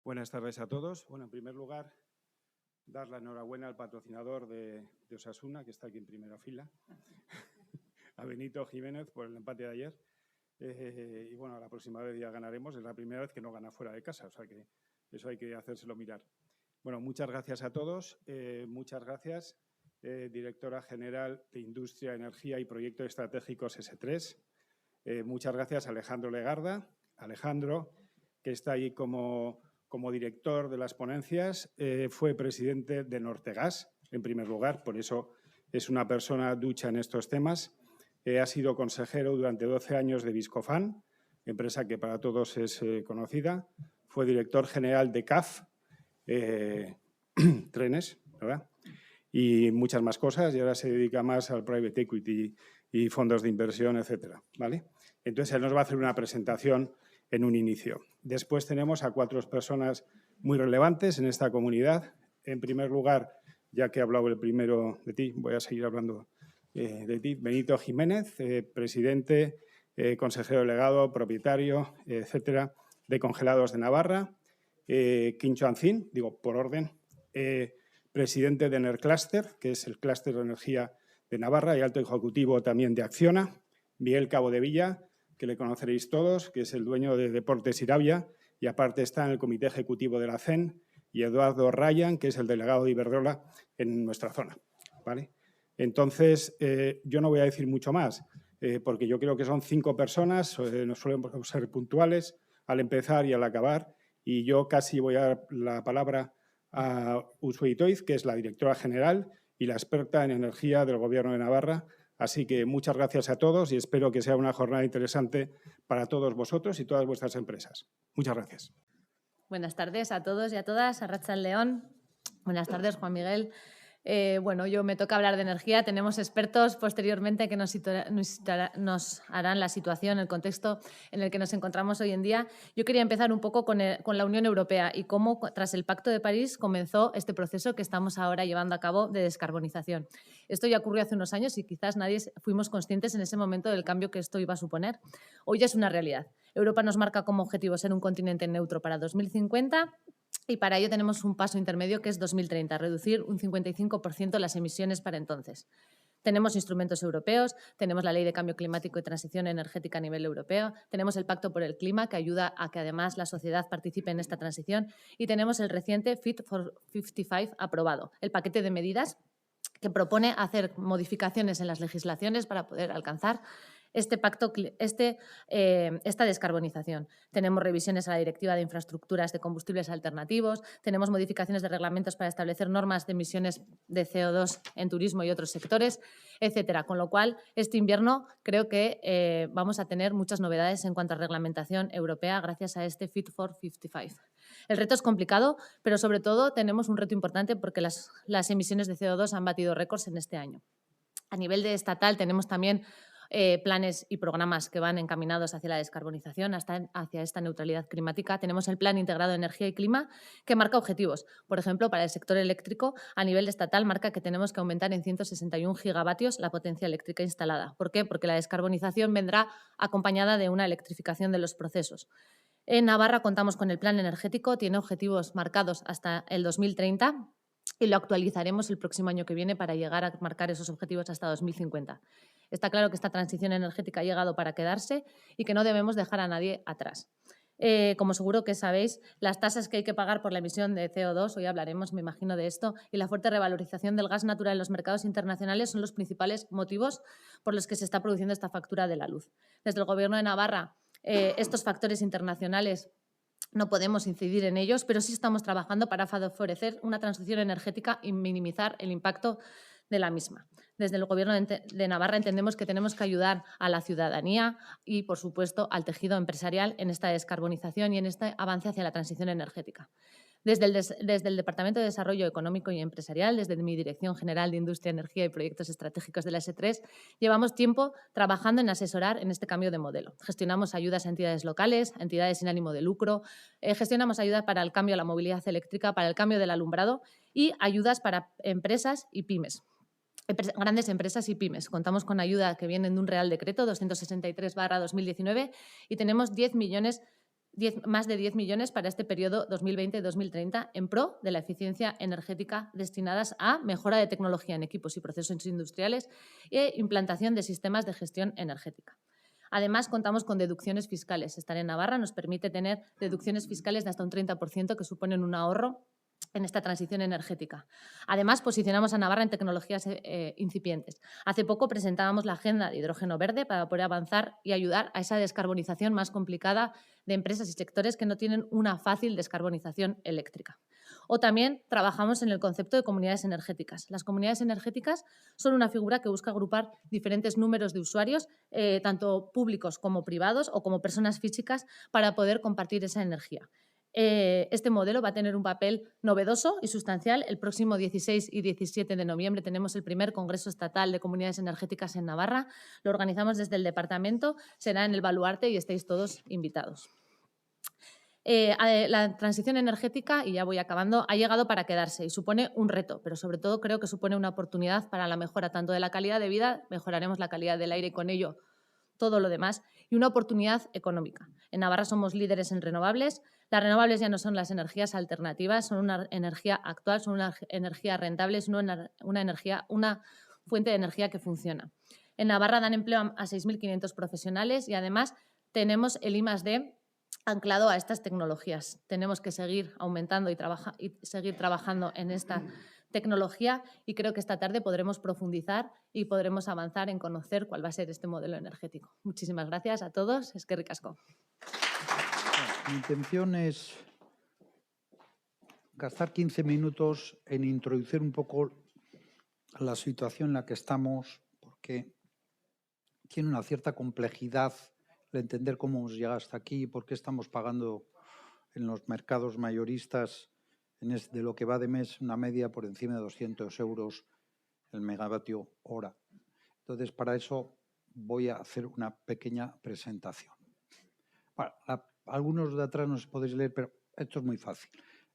Buenas tardes a todos. Bueno, en primer lugar, dar la enhorabuena al patrocinador de Osasuna, que está aquí en primera fila, a Benito Jiménez por el empate de ayer. Y bueno, la próxima vez ya ganaremos. Es la primera vez que no gana fuera de casa, o sea que eso hay que hacérselo mirar. Bueno, muchas gracias a todos. Muchas gracias, directora general de Industria, Energía y Proyectos Estratégicos S3. Muchas gracias a Alejandro Legarda. Alejandro, que está ahí como director de las ponencias, fue presidente de Nortegas, en primer lugar, por eso es una persona ducha en estos temas. Ha sido consejero durante 12 años de Viscofan, empresa que para todos es conocida. Fue director general de CAF, trenes, ¿verdad? Y muchas más cosas, y ahora se dedica más al private equity y fondos de inversión, etcétera, ¿vale? Entonces, él nos va a hacer una presentación en un inicio. Después tenemos a 4 personas muy relevantes en esta comunidad. En primer lugar, ya que he hablado el primero de ti, voy a seguir hablando de ti. Benito Jiménez, presidente, consejero delegado, propietario, etcétera, de Congelados de Navarra. Quincho Ancín, digo por orden, presidente de Enercluster, que es el clúster de energía de Navarra y alto ejecutivo también de Acciona. Miguel Cabo de Villa, que le conoceréis todos, que es el dueño de Deportes Irabia y aparte está en el comité ejecutivo de la CEN, y Eduardo Ryan, que es el delegado de Iberdrola en nuestra zona, ¿vale? Entonces, yo no voy a decir mucho más, porque yo creo que son 5 personas, nos suelen ser puntuales al empezar y al acabar, y yo casi voy a dar la palabra a Uxue Itoiz, que es la directora general y la experta en energía del Gobierno de Navarra. Así que muchas gracias a todos y espero que sea una jornada interesante para todos vosotros y todas vuestras empresas. Muchas gracias. Buenas tardes a todos y a todas. Arratsaldeon. Buenas tardes, Juan Miguel. Bueno, yo me toca hablar de energía. Tenemos expertos posteriormente que nos harán la situación, el contexto en el que nos encontramos hoy en día. Yo quería empezar un poco con la Unión Europea y cómo, tras el Pacto de París, comenzó este proceso que estamos ahora llevando a cabo de descarbonización. Esto ya ocurrió hace unos años y quizás nadie fuimos conscientes en ese momento del cambio que esto iba a suponer. Hoy ya es una realidad. Europa nos marca como objetivo ser un continente neutro para 2050. Y para ello tenemos un paso intermedio que es 2030, reducir un 55% las emisiones para entonces. Tenemos instrumentos europeos, tenemos la Ley de Cambio Climático y Transición Energética a nivel europeo, tenemos el Pacto por el Clima, que ayuda a que además la sociedad participe en esta transición, y tenemos el reciente Fit for 55 aprobado, el paquete de medidas que propone hacer modificaciones en las legislaciones para poder alcanzar esta descarbonización. Tenemos revisiones a la Directiva de Infraestructuras de Combustibles Alternativos, tenemos modificaciones de reglamentos para establecer normas de emisiones de CO2 en turismo y otros sectores, etcétera. Con lo cual, este invierno creo que vamos a tener muchas novedades en cuanto a reglamentación europea gracias a este Fit for 55. El reto es complicado, pero sobre todo tenemos un reto importante porque las emisiones de CO2 han batido récords en este año. A nivel estatal tenemos también planes y programas que van encaminados hacia la descarbonización, hacia esta neutralidad climática. Tenemos el Plan Integrado de Energía y Clima, que marca objetivos. Por ejemplo, para el sector eléctrico, a nivel estatal, marca que tenemos que aumentar en 161 gigavatios la potencia eléctrica instalada. ¿Por qué? Porque la descarbonización vendrá acompañada de una electrificación de los procesos. En Navarra contamos con el Plan Energético, tiene objetivos marcados hasta el 2030 y lo actualizaremos el próximo año que viene para llegar a marcar esos objetivos hasta 2050. Está claro que esta transición energética ha llegado para quedarse y que no debemos dejar a nadie atrás. Como seguro que sabéis, las tasas que hay que pagar por la emisión de CO2, hoy hablaremos, me imagino, de esto, y la fuerte revalorización del gas natural en los mercados internacionales son los principales motivos por los que se está produciendo esta factura de la luz. Desde el Gobierno de Navarra, estos factores internacionales no podemos incidir en ellos, pero sí estamos trabajando para favorecer una transición energética y minimizar el impacto de la misma. Desde el Gobierno de Navarra entendemos que tenemos que ayudar a la ciudadanía y, por supuesto, al tejido empresarial en esta descarbonización y en este avance hacia la transición energética. Desde el Departamento de Desarrollo Económico y Empresarial, desde mi Dirección General de Industria, Energía y Proyectos Estratégicos de la S3, llevamos tiempo trabajando en asesorar en este cambio de modelo. Gestionamos ayudas a entidades locales, a entidades sin ánimo de lucro, gestionamos ayudas para el cambio a la movilidad eléctrica, para el cambio del alumbrado y ayudas para empresas y pymes. Grandes empresas y pymes. Contamos con ayuda que viene de un Real Decreto 263/2019 y tenemos 10 millones más de 10 millones para este periodo 2020-2030 en pro de la eficiencia energética destinadas a mejora de tecnología en equipos y procesos industriales e implantación de sistemas de gestión energética. Además, contamos con deducciones fiscales. Estar en Navarra nos permite tener deducciones fiscales de hasta un 30% que suponen un ahorro en esta transición energética. Además, posicionamos a Navarra en tecnologías incipientes. Hace poco presentábamos la Agenda de Hidrógeno Verde para poder avanzar y ayudar a esa descarbonización más complicada de empresas y sectores que no tienen una fácil descarbonización eléctrica. O también trabajamos en el concepto de comunidades energéticas. Las comunidades energéticas son una figura que busca agrupar diferentes números de usuarios, tanto públicos como privados o como personas físicas, para poder compartir esa energía. Este modelo va a tener un papel novedoso y sustancial. El próximo 16 y 17 de noviembre tenemos el primer Congreso Estatal de Comunidades Energéticas en Navarra. Lo organizamos desde el departamento, será en el Baluarte y estáis todos invitados. La transición energética, y ya voy acabando, ha llegado para quedarse y supone un reto, pero sobre todo creo que supone una oportunidad para la mejora tanto de la calidad de vida, mejoraremos la calidad del aire y con ello todo lo demás, y una oportunidad económica. En Navarra somos líderes en renovables. Las renovables ya no son las energías alternativas, son una energía actual, son una energía rentable, es una fuente de energía que funciona. En Navarra dan empleo a 6.500 profesionales y además tenemos el I+D anclado a estas tecnologías. Tenemos que seguir aumentando y seguir trabajando en esta tecnología y creo que esta tarde podremos profundizar y podremos avanzar en conocer cuál va a ser este modelo energético. Muchísimas gracias a todos. Eskerrik asko. Mi intención es gastar 15 minutos en introducir un poco la situación en la que estamos, porque tiene una cierta complejidad el entender cómo hemos llegado hasta aquí y por qué estamos pagando en los mercados mayoristas de lo que va de mes una media por encima de 200 euros el megavatio hora. Entonces, para eso voy a hacer una pequeña presentación. Bueno, algunos de atrás no se podéis leer, pero esto es muy fácil.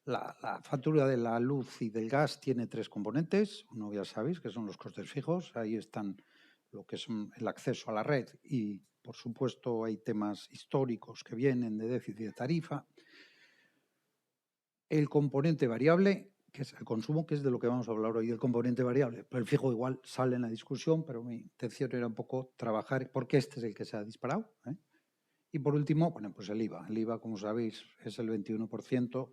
La factura de la luz y del gas tiene 3 componentes. Uno ya sabéis que son los costes fijos. Ahí están lo que es el acceso a la red y, por supuesto, hay temas históricos que vienen de déficit de tarifa. El componente variable, que es el consumo, que es de lo que vamos a hablar hoy, el componente variable. Pero el fijo igual sale en la discusión, pero mi intención era un poco trabajar, porque este es el que se ha disparado, ¿eh? Y por último, bueno, pues el IVA. El IVA, como sabéis, es el 21%,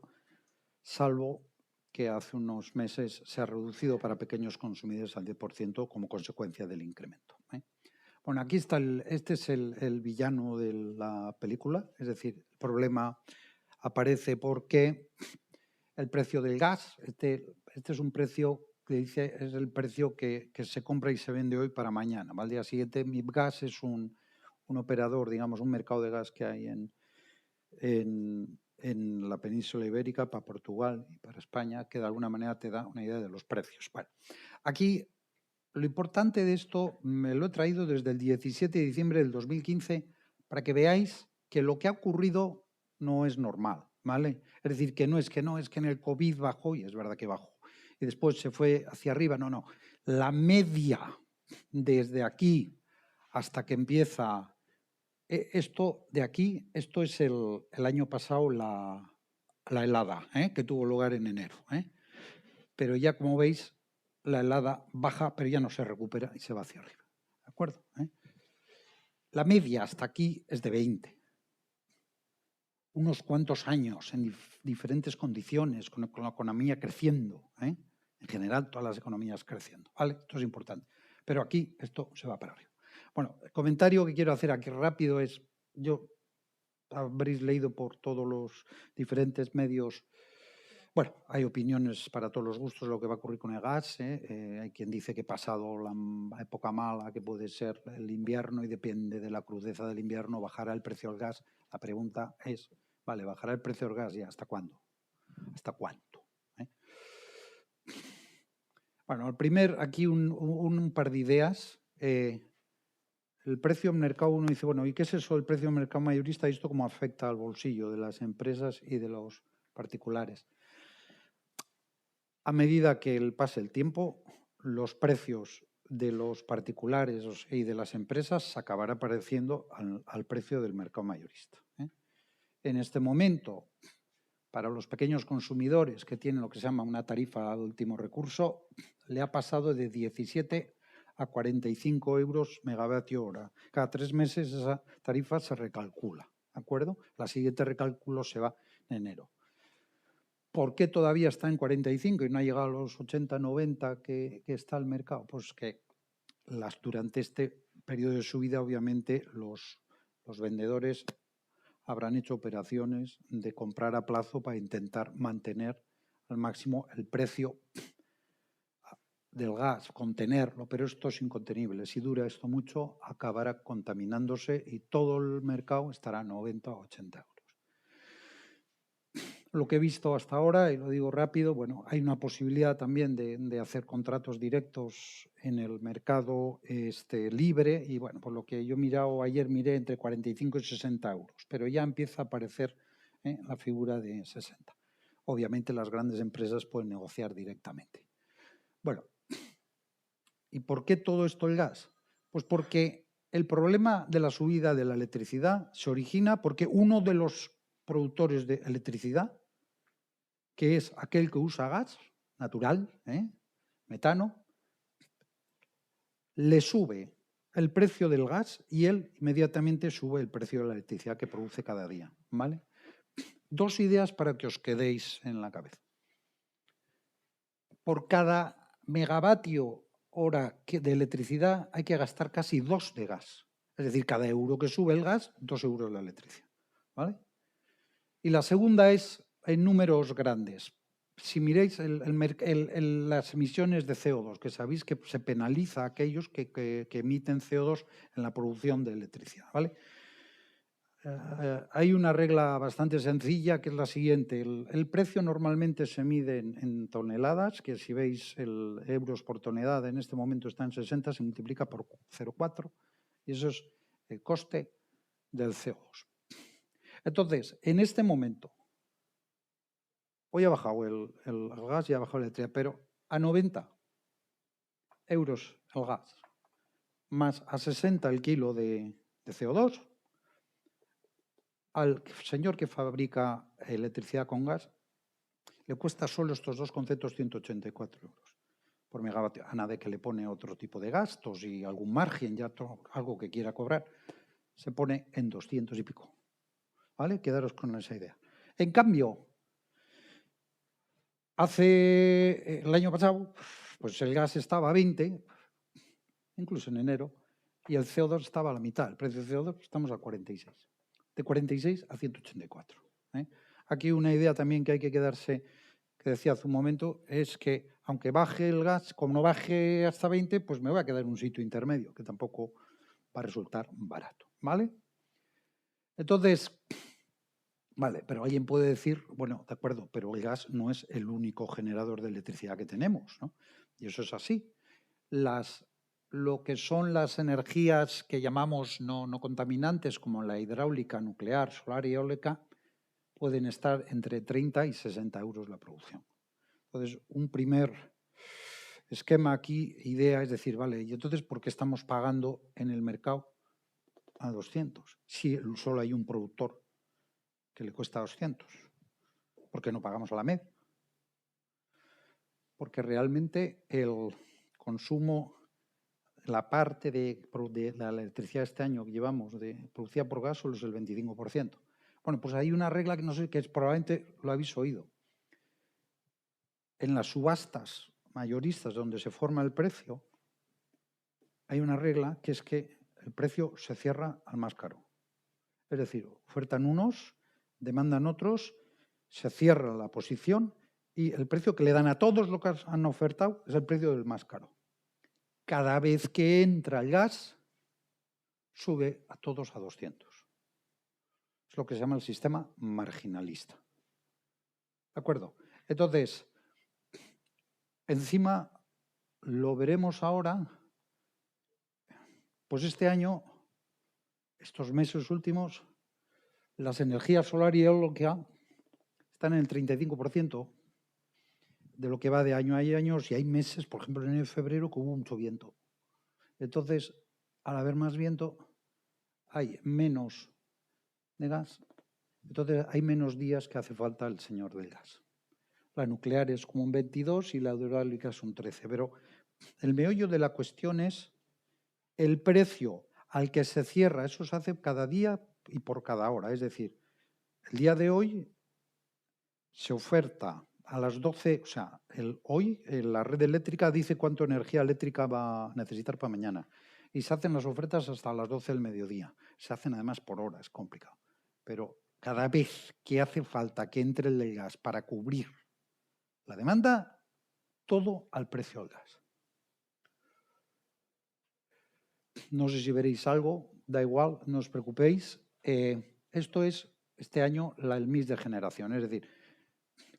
salvo que hace unos meses se ha reducido para pequeños consumidores al 10% como consecuencia del incremento, ¿eh? Bueno, aquí está, este es el villano de la película, es decir, el problema aparece porque el precio del gas, este es un precio que dice, es el precio que se compra y se vende hoy para mañana. Al día siguiente, MIBGAS es un operador, digamos, un mercado de gas que hay en la península ibérica para Portugal y para España, que de alguna manera te da una idea de los precios. Bueno, aquí lo importante de esto me lo he traído desde el 17 de diciembre del 2015 para que veáis que lo que ha ocurrido no es normal, ¿vale? Es decir, que no es que en el COVID bajó, y es verdad que bajó, y después se fue hacia arriba, no. La media desde aquí hasta que empieza esto de aquí, esto es el año pasado la helada, que tuvo lugar en enero, pero ya como veis la helada baja, pero ya no se recupera y se va hacia arriba, ¿de acuerdo? La media hasta aquí es de 20. Unos cuantos años en diferentes condiciones, con la economía creciendo, en general todas las economías creciendo, ¿vale? Esto es importante, pero aquí esto se va para arriba. Bueno, el comentario que quiero hacer aquí rápido es, habréis leído por todos los diferentes medios, bueno, hay opiniones para todos los gustos de lo que va a ocurrir con el gas, hay quien dice que pasado la época mala, que puede ser el invierno, y depende de la crudeza del invierno, bajará el precio del gas. La pregunta es, vale, ¿bajará el precio del gas y hasta cuándo? ¿Hasta cuánto? Bueno, aquí un par de ideas. El precio en mercado, uno dice, bueno, ¿y qué es eso del precio en mercado mayorista? ¿Y esto cómo afecta al bolsillo de las empresas y de los particulares? A medida que pase el tiempo, los precios de los particulares y de las empresas se acabará pareciendo al precio del mercado mayorista, en este momento, para los pequeños consumidores que tienen lo que se llama una tarifa de último recurso, le ha pasado de 17 a 45 euros megavatio hora. Cada 3 meses esa tarifa se recalcula, ¿de acuerdo? La siguiente recálculo se va en enero. ¿Por qué todavía está en 45 y no ha llegado a los 80, 90 que está el mercado? Pues que durante este periodo de subida, obviamente, los vendedores habrán hecho operaciones de comprar a plazo para intentar mantener al máximo el precio del gas, contenerlo, pero esto es incontenible. Si dura esto mucho, acabará contaminándose y todo el mercado estará a 90 o 80 euros. Lo que he visto hasta ahora, y lo digo rápido, bueno, hay una posibilidad también de hacer contratos directos en el mercado libre y, bueno, por lo que yo ayer miré entre 45 y 60 euros, pero ya empieza a aparecer la figura de 60. Obviamente las grandes empresas pueden negociar directamente. Bueno, ¿y por qué todo esto el gas? Pues porque el problema de la subida de la electricidad se origina porque uno de los productores de electricidad, que es aquel que usa gas natural, metano, le sube el precio del gas y él inmediatamente sube el precio de la electricidad que produce cada día, ¿vale? 2 ideas para que os quedéis en la cabeza. Por cada megavatio hora de electricidad hay que gastar casi 2 de gas. Es decir, cada euro que sube el gas, 2 euros la electricidad, ¿vale? Y la segunda es en números grandes. Si miréis las emisiones de CO2, que sabéis que se penaliza a aquellos que emiten CO2 en la producción de electricidad, ¿vale? Hay una regla bastante sencilla que es la siguiente. El precio normalmente se mide en toneladas, que si veis el euros por tonelada en este momento está en 60, se multiplica por 0,4 y eso es el coste del CO2. Entonces, en este momento, hoy ha bajado el gas y ha bajado la electricidad, pero a 90 euros el gas, más a 60 el kilo de CO2, al señor que fabrica electricidad con gas le cuesta solo estos dos conceptos 184 euros por megavatio. A nada que le pone otro tipo de gastos y algún margen, ya algo que quiera cobrar, se pone en 200 y pico. ¿Vale? Quedaros con esa idea. En cambio, el año pasado, pues el gas estaba a 20, incluso en enero, y el CO2 estaba a la mitad. El precio del CO2 estamos a 46. De 46 a 184. Aquí una idea también que hay que quedarse, que decía hace un momento, es que aunque baje el gas, como no baje hasta 20, pues me voy a quedar en un sitio intermedio, que tampoco va a resultar barato. ¿Vale? Entonces, vale, pero alguien puede decir, bueno, de acuerdo, pero el gas no es el único generador de electricidad que tenemos, ¿no? Y eso es así. Lo que son las energías que llamamos no contaminantes, como la hidráulica, nuclear, solar y eólica, pueden estar entre 30 y 60 euros la producción. Entonces, un primer esquema aquí, idea, es decir, vale, ¿y entonces por qué estamos pagando en el mercado a 200? Si solo hay un productor que le cuesta 200. ¿Por qué no pagamos a la media? Porque realmente el consumo, la parte de la electricidad este año que llevamos producida por gas solo es el 25%. Bueno, pues hay una regla que no sé, que probablemente lo habéis oído. En las subastas mayoristas donde se forma el precio, hay una regla que es que el precio se cierra al más caro. Es decir, ofertan unos, demandan otros, se cierra la posición y el precio que le dan a todos los que han ofertado es el precio del más caro. Cada vez que entra el gas, sube a todos a 200. Es lo que se llama el sistema marginalista. ¿De acuerdo? Entonces, encima lo veremos ahora, pues este año, estos meses últimos, las energías solar y eólica están en el 35% de lo que va de año a año, y hay meses, por ejemplo en enero y febrero, que hubo mucho viento. Entonces, al haber más viento, hay menos de gas Entonces, hay menos días que hace falta el señor del gas. La nuclear es como un 22 y la hidráulica es un 13. Pero el meollo de la cuestión es el precio al que se cierra. Eso se hace cada día y por cada hora. Es decir, el día de hoy se oferta a las 12, o sea, hoy la red eléctrica dice cuánto energía eléctrica va a necesitar para mañana. Y se hacen las ofertas hasta las 12 del mediodía. Se hacen además por hora, es complicado. Pero cada vez que hace falta que entre el gas para cubrir la demanda, todo al precio del gas. No sé si veréis algo, da igual, no os preocupéis. Esto es este año el mix de generación, es decir,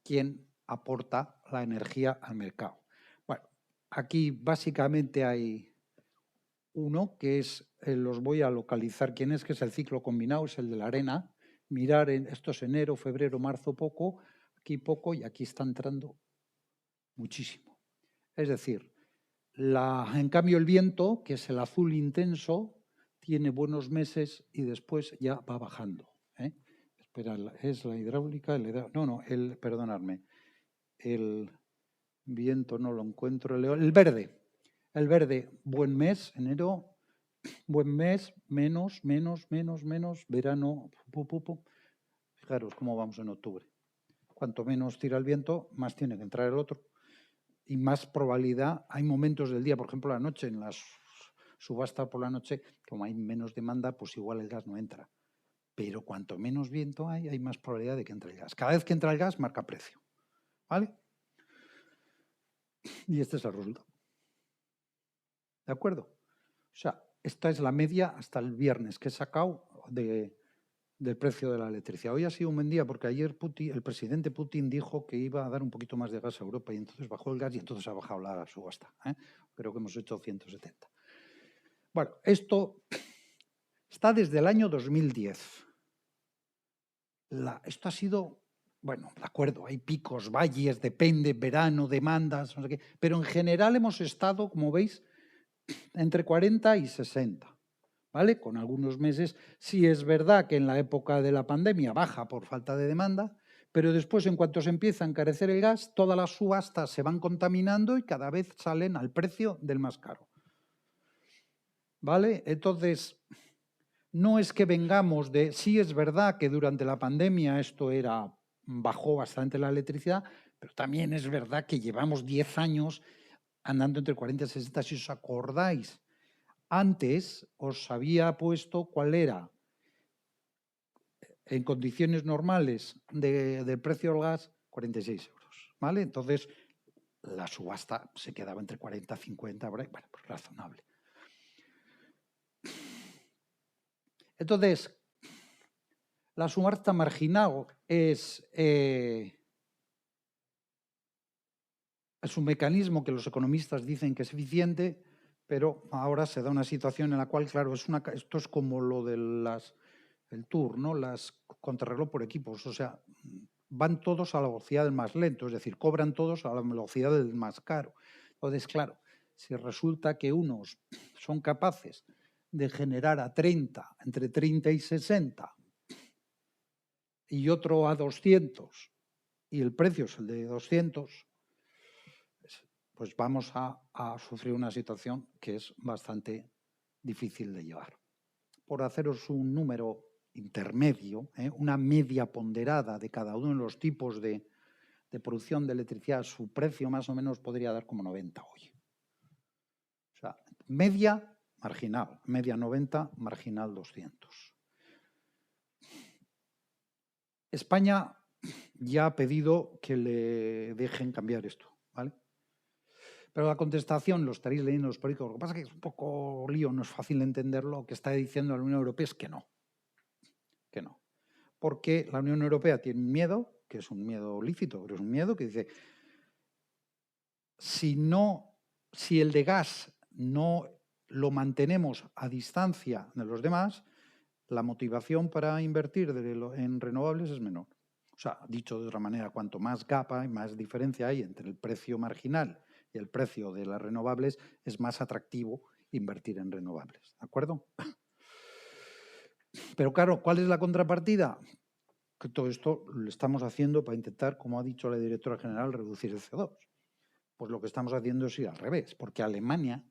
quién aporta la energía al mercado. Bueno, aquí básicamente hay uno que es, los voy a localizar quién es, que es el ciclo combinado, es el de la arena. Mirar, esto es enero, febrero, marzo poco, aquí poco y aquí está entrando muchísimo. Es decir, en cambio el viento, que es el azul intenso, tiene buenos meses y después ya va bajando. Espera, es la hidráulica, perdonadme. El viento no lo encuentro. El verde, buen mes, enero, buen mes, menos, verano, Fijaros cómo vamos en octubre. Cuanto menos tira el viento, más tiene que entrar el otro. Y más probabilidad, hay momentos del día, por ejemplo la noche, en las subastas por la noche, como hay menos demanda, pues igual el gas no entra. Pero cuanto menos viento hay más probabilidad de que entre el gas. Cada vez que entra el gas, marca precio. ¿Vale? Y este es el resultado. ¿De acuerdo? O sea, esta es la media hasta el viernes que he sacado del precio de la electricidad. Hoy ha sido un buen día porque ayer el presidente Putin dijo que iba a dar un poquito más de gas a Europa y entonces bajó el gas y entonces ha bajado la subasta. Creo que hemos hecho 170. Bueno, esto está desde el año 2010. Esto ha sido, bueno, de acuerdo, hay picos, valles, depende, verano, demandas, no sé qué, pero en general hemos estado, como veis, entre 40 y 60. ¿Vale? Con algunos meses, sí es verdad que en la época de la pandemia baja por falta de demanda, pero después, en cuanto se empieza a encarecer el gas, todas las subastas se van contaminando y cada vez salen al precio del más caro. ¿Vale? Entonces, no es que vengamos de... Sí es verdad que durante la pandemia bajó bastante la electricidad, pero también es verdad que llevamos 10 años andando entre 40 y 60, si os acordáis. Antes os había puesto cuál era, en condiciones normales del precio del gas, 46 euros. ¿Vale? Entonces, la subasta se quedaba entre 40 y 50, bueno, pues razonable. Entonces, la subasta marginal es un mecanismo que los economistas dicen que es eficiente, pero ahora se da una situación en la cual, claro, esto es como lo de el Tour, ¿no? Las contrarreloj por equipos, o sea, van todos a la velocidad del más lento, es decir, cobran todos a la velocidad del más caro. Entonces, claro, si resulta que unos son capaces de generar a 30, entre 30 y 60, y otro a 200, y el precio es el de 200, pues vamos a sufrir una situación que es bastante difícil de llevar. Por haceros un número intermedio, una media ponderada de cada uno de los tipos de producción de electricidad, su precio más o menos podría dar como 90 hoy. O sea, media marginal, media 90, marginal 200. España ya ha pedido que le dejen cambiar esto, ¿vale? Pero la contestación, lo estaréis leyendo en los periódicos, lo que pasa es que es un poco lío, no es fácil entenderlo, lo que está diciendo la Unión Europea es que no. Que no. Porque la Unión Europea tiene un miedo, que es un miedo lícito, pero es un miedo que dice, si el de gas no lo mantenemos a distancia de los demás, la motivación para invertir en renovables es menor. O sea, dicho de otra manera, cuanto más gap hay, más diferencia hay entre el precio marginal y el precio de las renovables, es más atractivo invertir en renovables. ¿De acuerdo? Pero claro, ¿cuál es la contrapartida? que todo esto lo estamos haciendo para intentar, como ha dicho la directora general, reducir el CO2. Pues lo que estamos haciendo es ir al revés, porque Alemania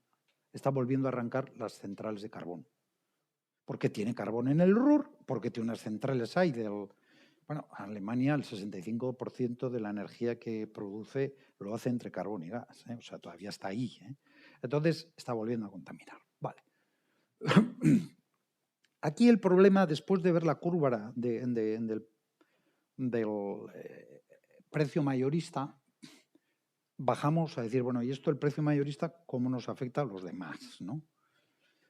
está volviendo a arrancar las centrales de carbón. Porque tiene carbón en el Ruhr, porque tiene unas centrales ahí del... Bueno, Alemania el 65% de la energía que produce lo hace entre carbón y gas, ¿eh? O sea, todavía está ahí, ¿eh? Entonces, está volviendo a contaminar. Vale. Aquí el problema, después de ver la curva del precio mayorista, bajamos a decir, bueno, ¿y esto el precio mayorista cómo nos afecta a los demás, ¿no?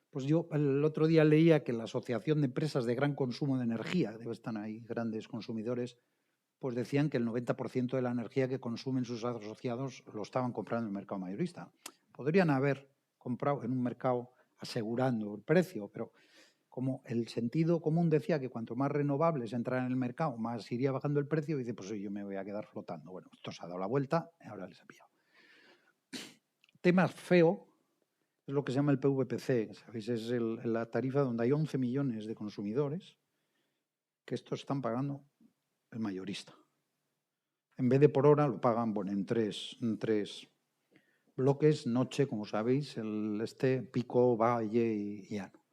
Pues yo el otro día leía que la Asociación de Empresas de Gran Consumo de Energía, debe estar ahí grandes consumidores, pues decían que el 90% de la energía que consumen sus asociados lo estaban comprando en el mercado mayorista. Podrían haber comprado en un mercado asegurando el precio, pero como el sentido común decía que cuanto más renovables entran en el mercado, más iría bajando el precio, y dice, pues yo me voy a quedar flotando. Bueno, esto se ha dado la vuelta y ahora les ha pillado. Tema feo es lo que se llama el PVPC, ¿sabéis? Es la tarifa donde hay 11 millones de consumidores que estos están pagando el mayorista. En vez de por hora lo pagan, bueno, en tres bloques, noche, como sabéis, pico, valle y llano.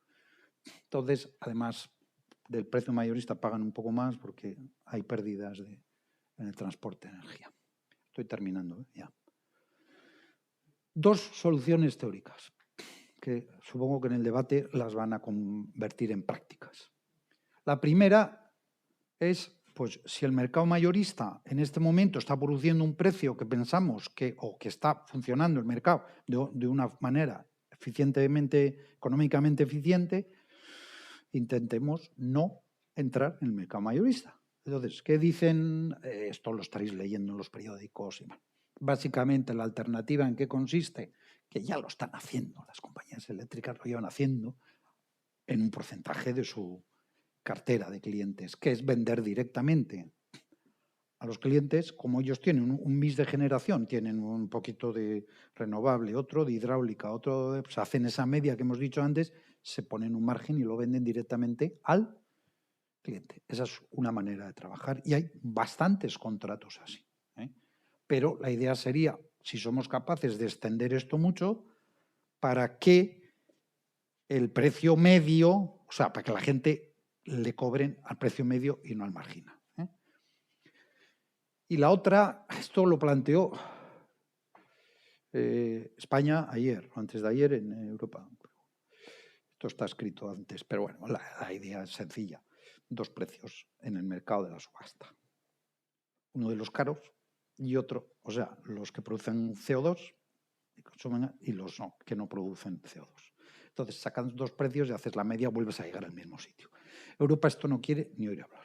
Entonces, además del precio mayorista, pagan un poco más porque hay pérdidas en el transporte de energía. Estoy terminando, ya. Dos soluciones teóricas que supongo que en el debate las van a convertir en prácticas. La primera es, pues, si el mercado mayorista en este momento está produciendo un precio que pensamos que está funcionando el mercado de una manera económicamente eficiente, intentemos no entrar en el mercado mayorista. Entonces, ¿qué dicen? Esto lo estaréis leyendo en los periódicos. Y bueno, básicamente, la alternativa en qué consiste, que ya lo están haciendo, las compañías eléctricas lo llevan haciendo en un porcentaje de su cartera de clientes, que es vender directamente a los clientes, como ellos tienen un mix de generación, tienen un poquito de renovable, otro de hidráulica, otro de, pues hacen esa media que hemos dicho antes, se ponen un margen y lo venden directamente al cliente. Esa es una manera de trabajar y hay bastantes contratos así, ¿eh? Pero la idea sería, si somos capaces de extender esto mucho, para que el precio medio, o sea, para que la gente le cobren al precio medio y no al marginal, ¿eh? Y la otra, esto lo planteó España ayer, o antes de ayer en Europa. Esto está escrito antes, pero bueno, la idea es sencilla. Dos precios en el mercado de la subasta. Uno de los caros y otro, o sea, los que producen CO2 y consumen, y los que no producen CO2. Entonces, sacando dos precios y haces la media, vuelves a llegar al mismo sitio. Europa esto no quiere ni oír hablar.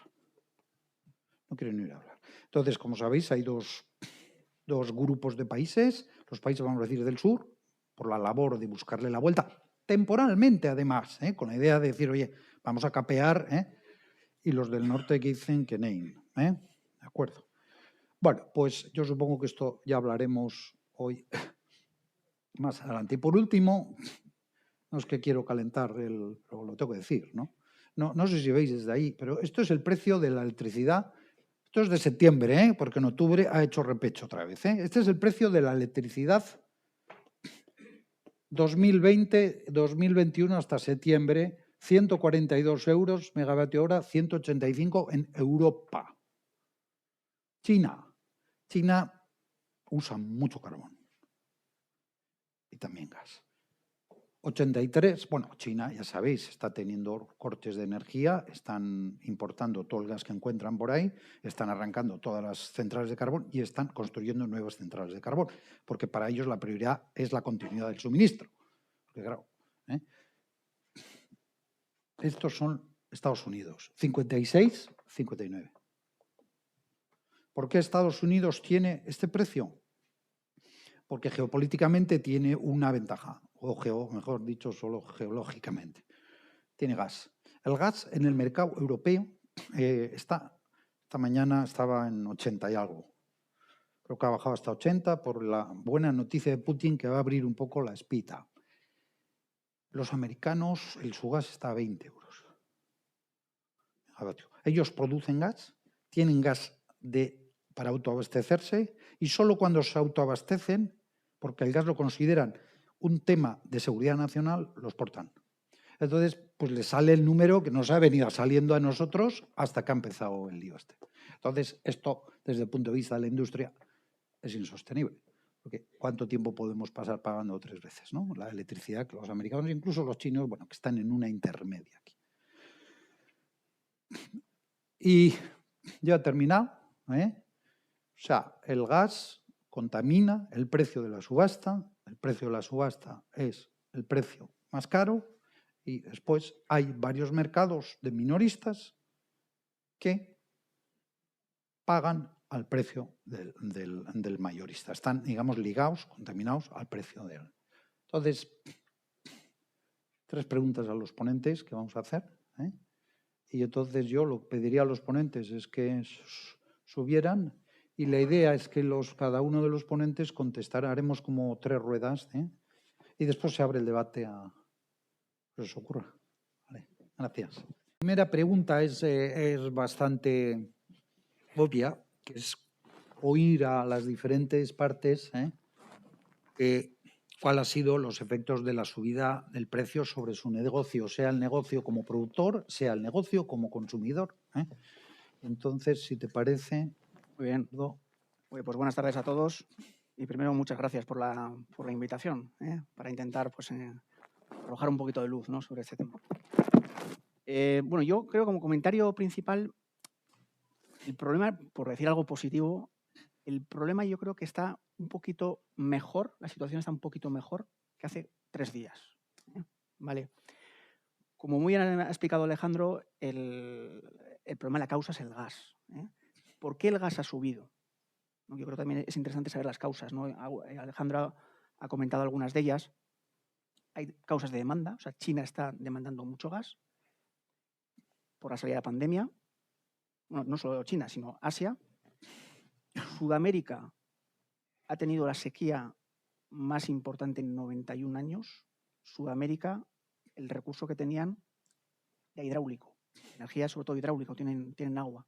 No quiere ni oír hablar. Entonces, como sabéis, hay dos grupos de países, los países, vamos a decir, del sur, por la labor de buscarle la vuelta, temporalmente además, con la idea de decir, oye, vamos a capear, y los del norte que dicen que nein, ¿de acuerdo? Bueno, pues yo supongo que esto ya hablaremos hoy más adelante. Y por último, no es que quiero calentar, pero lo tengo que decir, ¿no? No sé si veis desde ahí, pero esto es el precio de la electricidad. Esto es de septiembre, porque en octubre ha hecho repecho otra vez. Este es el precio de la electricidad 2020, 2021 hasta septiembre, 142 euros megavatio hora, 185 en Europa. China usa mucho carbón y también gas. 83, bueno, China, ya sabéis, está teniendo cortes de energía, están importando todo el gas que encuentran por ahí, están arrancando todas las centrales de carbón y están construyendo nuevas centrales de carbón, porque para ellos la prioridad es la continuidad del suministro. Porque, claro, estos son Estados Unidos, 56, 59. ¿Por qué Estados Unidos tiene este precio? Porque geopolíticamente tiene una ventaja, o mejor dicho, solo geológicamente. Tiene gas. El gas en el mercado europeo esta mañana estaba en 80 y algo. Creo que ha bajado hasta 80 por la buena noticia de Putin, que va a abrir un poco la espita. Los americanos, su gas está a 20 euros. Ellos producen gas tienen gas para autoabastecerse y solo cuando se autoabastecen, porque el gas lo consideran un tema de seguridad nacional, lo exportan. Entonces, pues le sale el número que nos ha venido saliendo a nosotros hasta que ha empezado el lío este. Entonces, esto, desde el punto de vista de la industria, es insostenible. Porque ¿cuánto tiempo podemos pasar pagando 3 veces, ¿no? La electricidad, que los americanos, incluso los chinos, bueno, que están en una intermedia aquí. Y ya he terminado, ¿eh? O sea, el gas contamina el precio de la subasta. El precio de la subasta es el precio más caro. Y después hay varios mercados de minoristas que pagan al precio del mayorista. Están, digamos, ligados, contaminados al precio de él. Entonces, 3 preguntas a los ponentes que vamos a hacer, ¿eh? Y entonces yo lo que pediría a los ponentes es que subieran y la idea es que cada uno de los ponentes contestará. Haremos como 3 ruedas, ¿eh? Y después se abre el debate a que os ocurra. Vale, gracias. La primera pregunta es bastante obvia, que es oír a las diferentes partes cuál han sido los efectos de la subida del precio sobre su negocio, sea el negocio como productor, sea el negocio como consumidor. Entonces, si te parece... Muy bien. Pues buenas tardes a todos. Y primero, muchas gracias por la invitación, para intentar pues, arrojar un poquito de luz, ¿no?, sobre este tema. Bueno, yo creo como comentario principal, el problema, por decir algo positivo, el problema yo creo que está un poquito mejor, la situación está un poquito mejor que hace 3 días. ¿Vale? Como muy bien ha explicado Alejandro, el problema, la causa es el gas. ¿Por qué el gas ha subido? Yo creo que también es interesante saber las causas, ¿no? Alejandro ha comentado algunas de ellas. Hay causas de demanda, o sea, China está demandando mucho gas por la salida de la pandemia. Bueno, no solo China, sino Asia. Sudamérica ha tenido la sequía más importante en 91 años. Sudamérica, el recurso que tenían era hidráulico. Energía sobre todo hidráulica, tienen agua.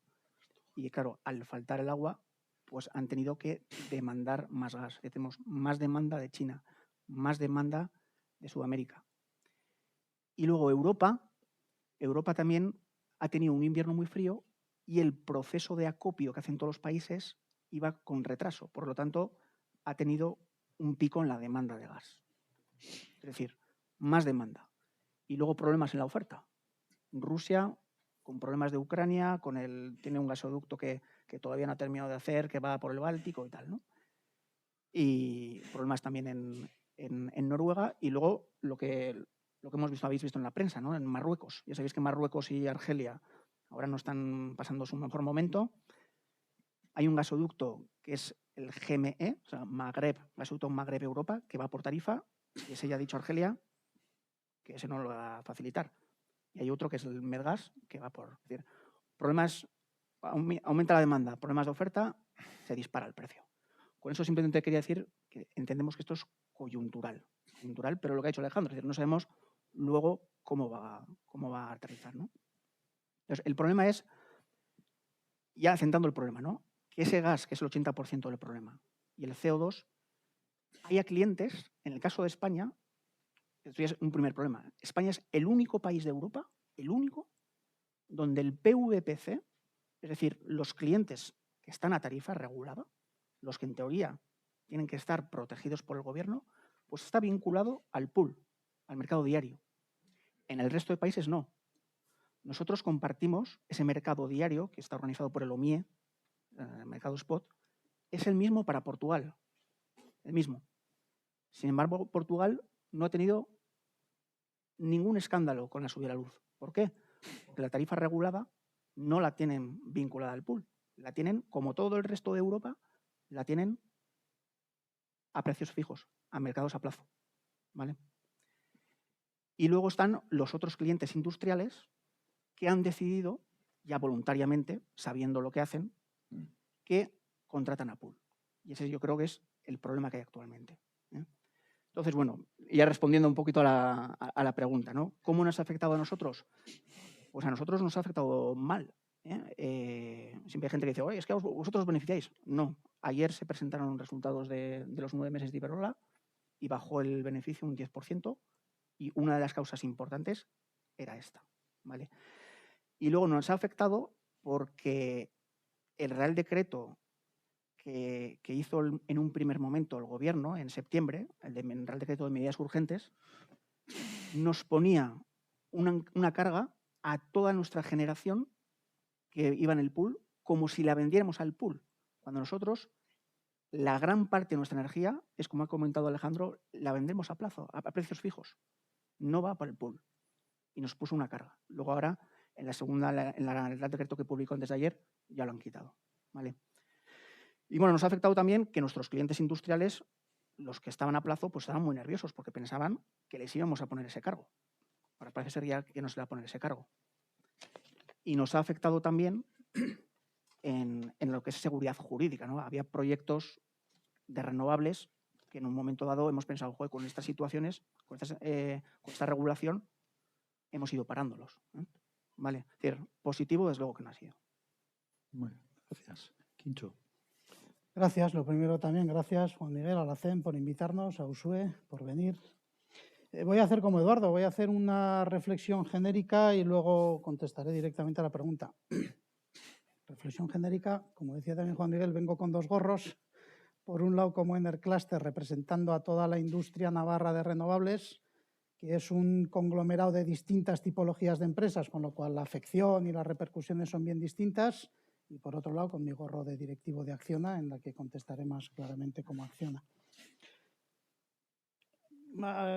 Y claro, al faltar el agua, pues han tenido que demandar más gas. Tenemos más demanda de China, más demanda de Sudamérica. Y luego Europa también ha tenido un invierno muy frío y el proceso de acopio que hacen todos los países iba con retraso. Por lo tanto, ha tenido un pico en la demanda de gas. Es decir, más demanda. Y luego problemas en la oferta. Rusia, con problemas de Ucrania, tiene un gasoducto que todavía no ha terminado de hacer, que va por el Báltico y tal, ¿no? Y problemas también en Noruega. Y luego lo que habéis visto en la prensa, ¿no?, en Marruecos. Ya sabéis que Marruecos y Argelia ahora no están pasando su mejor momento. Hay un gasoducto que es el GME, o sea, gasoducto Magreb-Europa, que va por Tarifa, y ese ya ha dicho Argelia que ese no lo va a facilitar. Y hay otro que es el Medgas, que va por... Es decir, problemas, aumenta la demanda, problemas de oferta, se dispara el precio. Con eso simplemente quería decir que entendemos que esto es coyuntural, pero lo que ha dicho Alejandro, es decir, no sabemos luego cómo va a aterrizar, ¿no? Entonces, el problema es, ya centrando el problema, ¿no?, que ese gas, que es el 80% del problema, y el CO2, haya clientes, en el caso de España, esto ya es un primer problema. España es el único país de Europa, el único, donde el PVPC, es decir, los clientes que están a tarifa regulada, los que en teoría tienen que estar protegidos por el gobierno, pues está vinculado al pool, al mercado diario. En el resto de países no. Nosotros compartimos ese mercado diario que está organizado por el OMIE, el mercado spot, es el mismo para Portugal, el mismo. Sin embargo, Portugal no ha tenido ningún escándalo con la subida de la luz. ¿Por qué? Porque la tarifa regulada no la tienen vinculada al pool. La tienen, como todo el resto de Europa, la tienen a precios fijos, a mercados a plazo. ¿Vale? Y luego están los otros clientes industriales que han decidido, ya voluntariamente, sabiendo lo que hacen, que contratan a pool. Y ese yo creo que es el problema que hay actualmente. Entonces, bueno, ya respondiendo un poquito a la pregunta, ¿no? ¿Cómo nos ha afectado a nosotros? Pues a nosotros nos ha afectado mal. Siempre hay gente que dice, oye, es que vosotros os beneficiáis. No, ayer se presentaron resultados de los 9 meses de Iberdrola y bajó el beneficio un 10%, y una de las causas importantes era esta, ¿vale? Y luego nos ha afectado porque el Real Decreto que hizo en un primer momento el Gobierno en septiembre, el Real Decreto de Medidas Urgentes, nos ponía una carga a toda nuestra generación que iba en el pool como si la vendiéramos al pool, cuando nosotros la gran parte de nuestra energía es, como ha comentado Alejandro, la vendemos a plazo, a precios fijos, no va para el pool, y nos puso una carga. Luego ahora, en el decreto que publicó antes de ayer, ya lo han quitado, ¿vale? Y bueno, nos ha afectado también que nuestros clientes industriales, los que estaban a plazo, pues estaban muy nerviosos porque pensaban que les íbamos a poner ese cargo. Ahora parece ser ya que no se le va a poner ese cargo. Y nos ha afectado también en lo que es seguridad jurídica, ¿no? Había proyectos de renovables que en un momento dado hemos pensado, joder, con estas situaciones, con esta regulación, hemos ido parándolos, ¿eh? ¿Vale? Es decir, positivo desde luego que no ha sido. Muy bien, gracias. Quincho. Gracias. Lo primero también, gracias Juan Miguel, a la CEM por invitarnos, a Usue por venir. Voy a hacer como Eduardo, voy a hacer una reflexión genérica y luego contestaré directamente a la pregunta. Reflexión genérica, como decía también Juan Miguel, vengo con dos gorros. Por un lado, como Enercluster, representando a toda la industria navarra de renovables, que es un conglomerado de distintas tipologías de empresas, con lo cual la afección y las repercusiones son bien distintas. Y por otro lado, con mi gorro de directivo de Acciona, en la que contestaré más claramente como Acciona.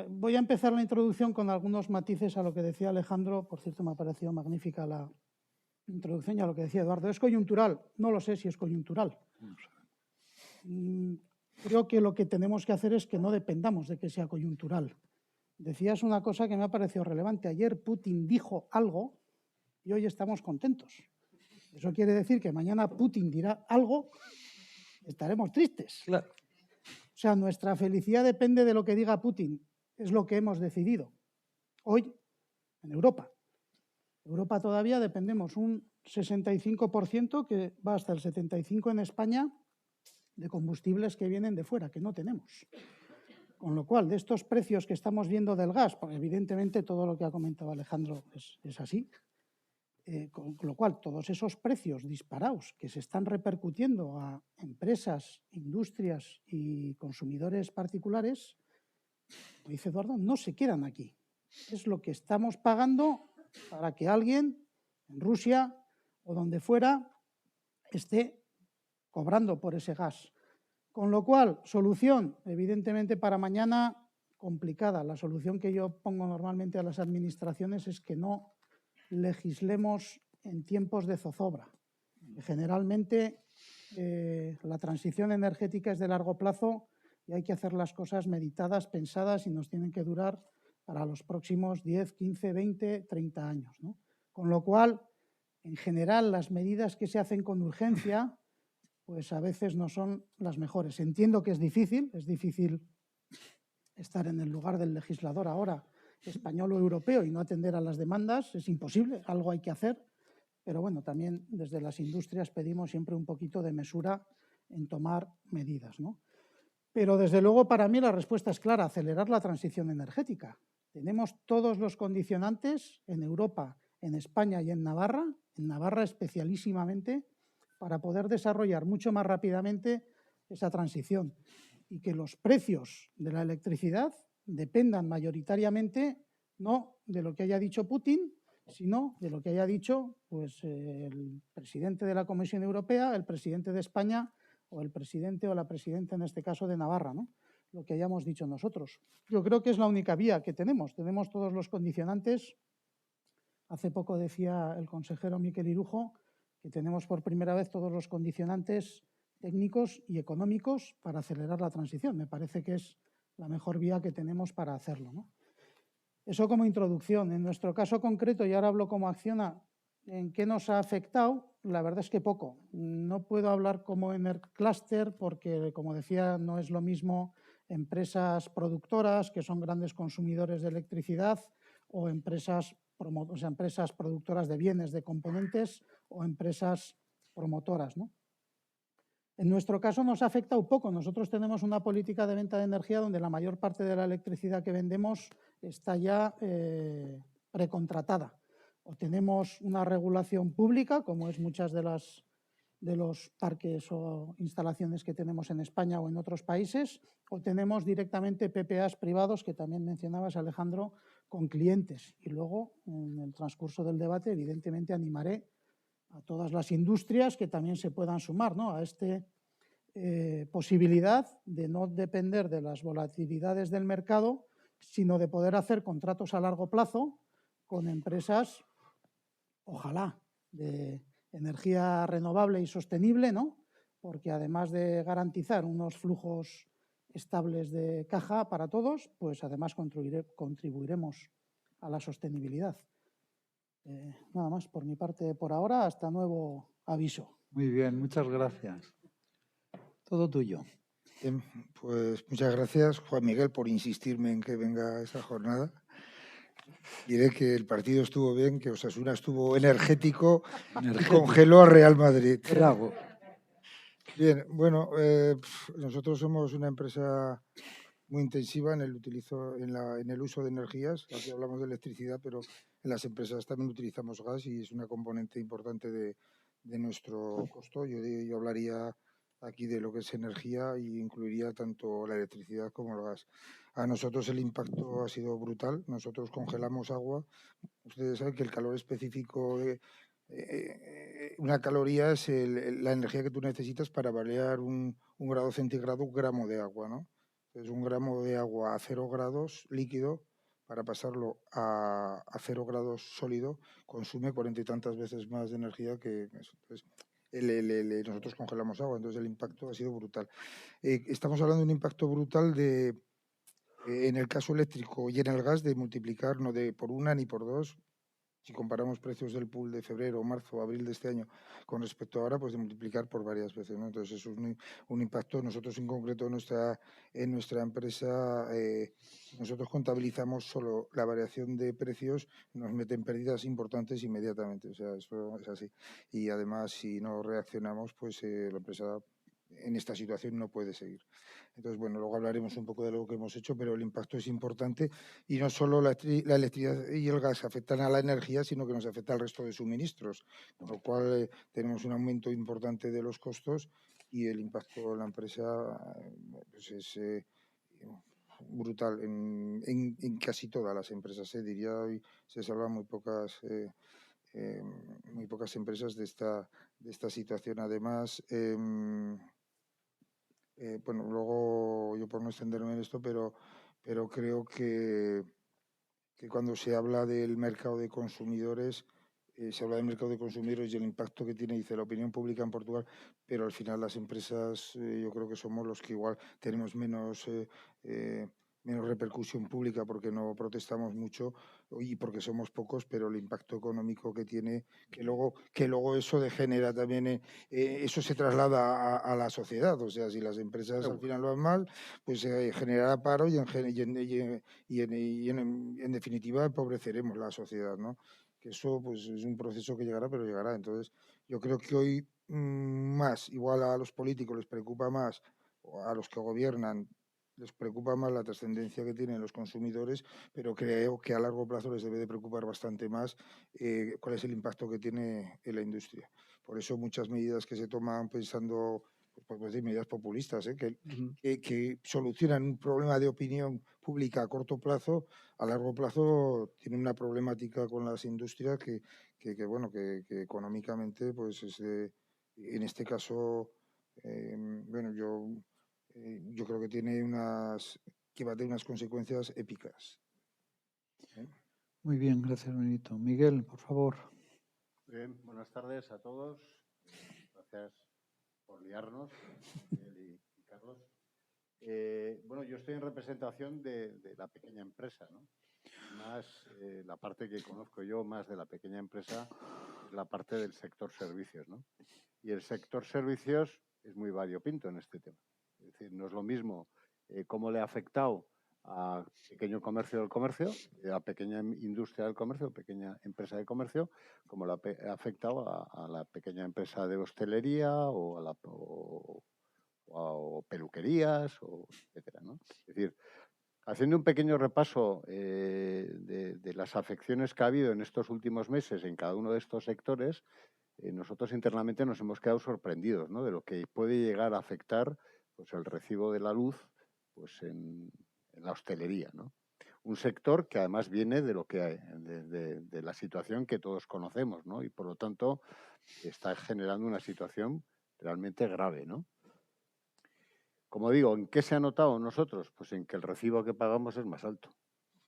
Voy a empezar la introducción con algunos matices a lo que decía Alejandro. Por cierto, me ha parecido magnífica la introducción, y a lo que decía Eduardo. ¿Es coyuntural? No lo sé si es coyuntural. Creo que lo que tenemos que hacer es que no dependamos de que sea coyuntural. Decías una cosa que me ha parecido relevante. Ayer Putin dijo algo y hoy estamos contentos. Eso quiere decir que mañana Putin dirá algo, estaremos tristes. Claro. O sea, nuestra felicidad depende de lo que diga Putin. Es lo que hemos decidido hoy en Europa. Europa todavía dependemos un 65%, que va hasta el 75% en España, de combustibles que vienen de fuera, que no tenemos. Con lo cual, de estos precios que estamos viendo del gas, porque evidentemente todo lo que ha comentado Alejandro es así, con lo cual todos esos precios disparados que se están repercutiendo a empresas, industrias y consumidores particulares, como dice Eduardo, no se quedan aquí. Es lo que estamos pagando para que alguien en Rusia o donde fuera esté cobrando por ese gas. Con lo cual, solución, evidentemente para mañana, complicada. La solución que yo pongo normalmente a las administraciones es que no legislemos en tiempos de zozobra. Generalmente la transición energética es de largo plazo y hay que hacer las cosas meditadas, pensadas, y nos tienen que durar para los próximos 10, 15, 20, 30 años, ¿no? Con lo cual, en general, las medidas que se hacen con urgencia, pues a veces no son las mejores. Entiendo que es difícil estar en el lugar del legislador ahora, español o europeo, y no atender a las demandas. Es imposible, algo hay que hacer, pero bueno, también desde las industrias pedimos siempre un poquito de mesura en tomar medidas, ¿no? Pero desde luego para mí la respuesta es clara: acelerar la transición energética. Tenemos todos los condicionantes en Europa, en España y en Navarra especialísimamente, para poder desarrollar mucho más rápidamente esa transición, y que los precios de la electricidad dependan mayoritariamente no de lo que haya dicho Putin, sino de lo que haya dicho pues, el presidente de la Comisión Europea, el presidente de España o el presidente o la presidenta, en este caso, de Navarra, ¿no? Lo que hayamos dicho nosotros. Yo creo que es la única vía que tenemos. Tenemos todos los condicionantes. Hace poco decía el consejero Miquel Irujo que tenemos por primera vez todos los condicionantes técnicos y económicos para acelerar la transición. Me parece que es la mejor vía que tenemos para hacerlo, ¿no? Eso como introducción. En nuestro caso concreto, y ahora hablo como Acciona, ¿en qué nos ha afectado? La verdad es que poco. No puedo hablar como Enercluster porque, como decía, no es lo mismo empresas productoras, que son grandes consumidores de electricidad, o empresas o sea, empresas productoras de bienes, de componentes o empresas promotoras, ¿no? En nuestro caso nos ha afectado poco. Nosotros tenemos una política de venta de energía donde la mayor parte de la electricidad que vendemos está ya precontratada. O tenemos una regulación pública, como es muchas de los parques o instalaciones que tenemos en España o en otros países, o tenemos directamente PPAs privados, que también mencionabas, Alejandro, con clientes. Y luego, en el transcurso del debate, evidentemente animaré a todas las industrias que también se puedan sumar, ¿no?, a esta posibilidad de no depender de las volatilidades del mercado, sino de poder hacer contratos a largo plazo con empresas, ojalá, de energía renovable y sostenible, ¿no?, porque además de garantizar unos flujos estables de caja para todos, pues además contribuiremos a la sostenibilidad. Nada más por mi parte por ahora, hasta nuevo aviso. Muy bien, muchas gracias. Todo tuyo. Bien, pues muchas gracias, Juan Miguel, por insistirme en que venga a esa jornada. Diré que el partido estuvo bien, que Osasuna estuvo energético y congeló a Real Madrid. Bravo. Bien, bueno, nosotros somos una empresa muy intensiva en el uso de energías. Aquí hablamos de electricidad, pero en las empresas también utilizamos gas y es una componente importante de nuestro costo. Yo hablaría aquí de lo que es energía y incluiría tanto la electricidad como el gas. A nosotros el impacto ha sido brutal. Nosotros congelamos agua. Ustedes saben que el calor específico, una caloría es la energía que tú necesitas para variar un grado centígrado, un gramo de agua, ¿no? Entonces, un gramo de agua a 0 grados líquido, para pasarlo a 0 grados sólido, consume 40 y tantas veces más de energía que eso. Entonces, nosotros congelamos agua, entonces el impacto ha sido brutal. Estamos hablando de un impacto brutal en el caso eléctrico y en el gas, de multiplicar no por una ni por dos. Si comparamos precios del pool de febrero, marzo, abril de este año con respecto a ahora, pues de multiplicar por varias veces, ¿no? Entonces, eso es un impacto. Nosotros, en concreto, en nuestra empresa, nosotros contabilizamos solo la variación de precios, nos meten pérdidas importantes inmediatamente. O sea, eso es así. Y además, si no reaccionamos, pues la empresa en esta situación no puede seguir. Entonces, bueno, luego hablaremos un poco de lo que hemos hecho, pero el impacto es importante y no solo la electricidad y el gas afectan a la energía, sino que nos afecta al resto de suministros, con lo cual tenemos un aumento importante de los costos y el impacto en la empresa pues es brutal en casi todas las empresas. Diría, hoy se salvan muy pocas empresas de esta situación. Además, bueno, luego yo, por no extenderme en esto, pero creo que cuando se habla del mercado de consumidores, se habla del mercado de consumidores y el impacto que tiene, dice, la opinión pública en Portugal, pero al final las empresas, yo creo que somos los que igual tenemos menos repercusión pública porque no protestamos mucho y porque somos pocos, pero el impacto económico que tiene, que luego eso degenera también, eso se traslada a la sociedad. O sea, si las empresas al final van mal, pues generará paro y en definitiva empobreceremos la sociedad, ¿no? Que eso pues es un proceso que llegará, pero llegará. Entonces, yo creo que hoy más, igual a los políticos les preocupa más, o a los que gobiernan les preocupa más la trascendencia que tienen los consumidores, pero creo que a largo plazo les debe de preocupar bastante más cuál es el impacto que tiene en la industria. Por eso muchas medidas que se toman pensando, pues medidas populistas, que solucionan un problema de opinión pública a corto plazo, a largo plazo tienen una problemática con las industrias que económicamente, pues en este caso, bueno, yo creo que va a tener unas consecuencias épicas. Muy bien, gracias, Benito. Miguel, por favor. Bien, buenas tardes a todos. Gracias por liarnos, Miguel y Carlos. Bueno, yo estoy en representación de la pequeña empresa, ¿no? Más la parte que conozco yo más de la pequeña empresa es la parte del sector servicios, ¿no? Y el sector servicios es muy variopinto en este tema. Es decir, no es lo mismo cómo le ha afectado a pequeño comercio del comercio, a pequeña industria del comercio, pequeña empresa de comercio, como lo ha afectado a la pequeña empresa de hostelería o peluquerías, etcétera, ¿no? Es decir, haciendo un pequeño repaso de las afecciones que ha habido en estos últimos meses en cada uno de estos sectores, nosotros internamente nos hemos quedado sorprendidos, ¿no?, de lo que puede llegar a afectar, pues, el recibo de la luz, pues, en la hostelería, ¿no? Un sector que además viene de lo que de la situación que todos conocemos, ¿no? Y por lo tanto está generando una situación realmente grave, ¿no? Como digo, ¿en qué se ha notado nosotros? Pues en que el recibo que pagamos es más alto.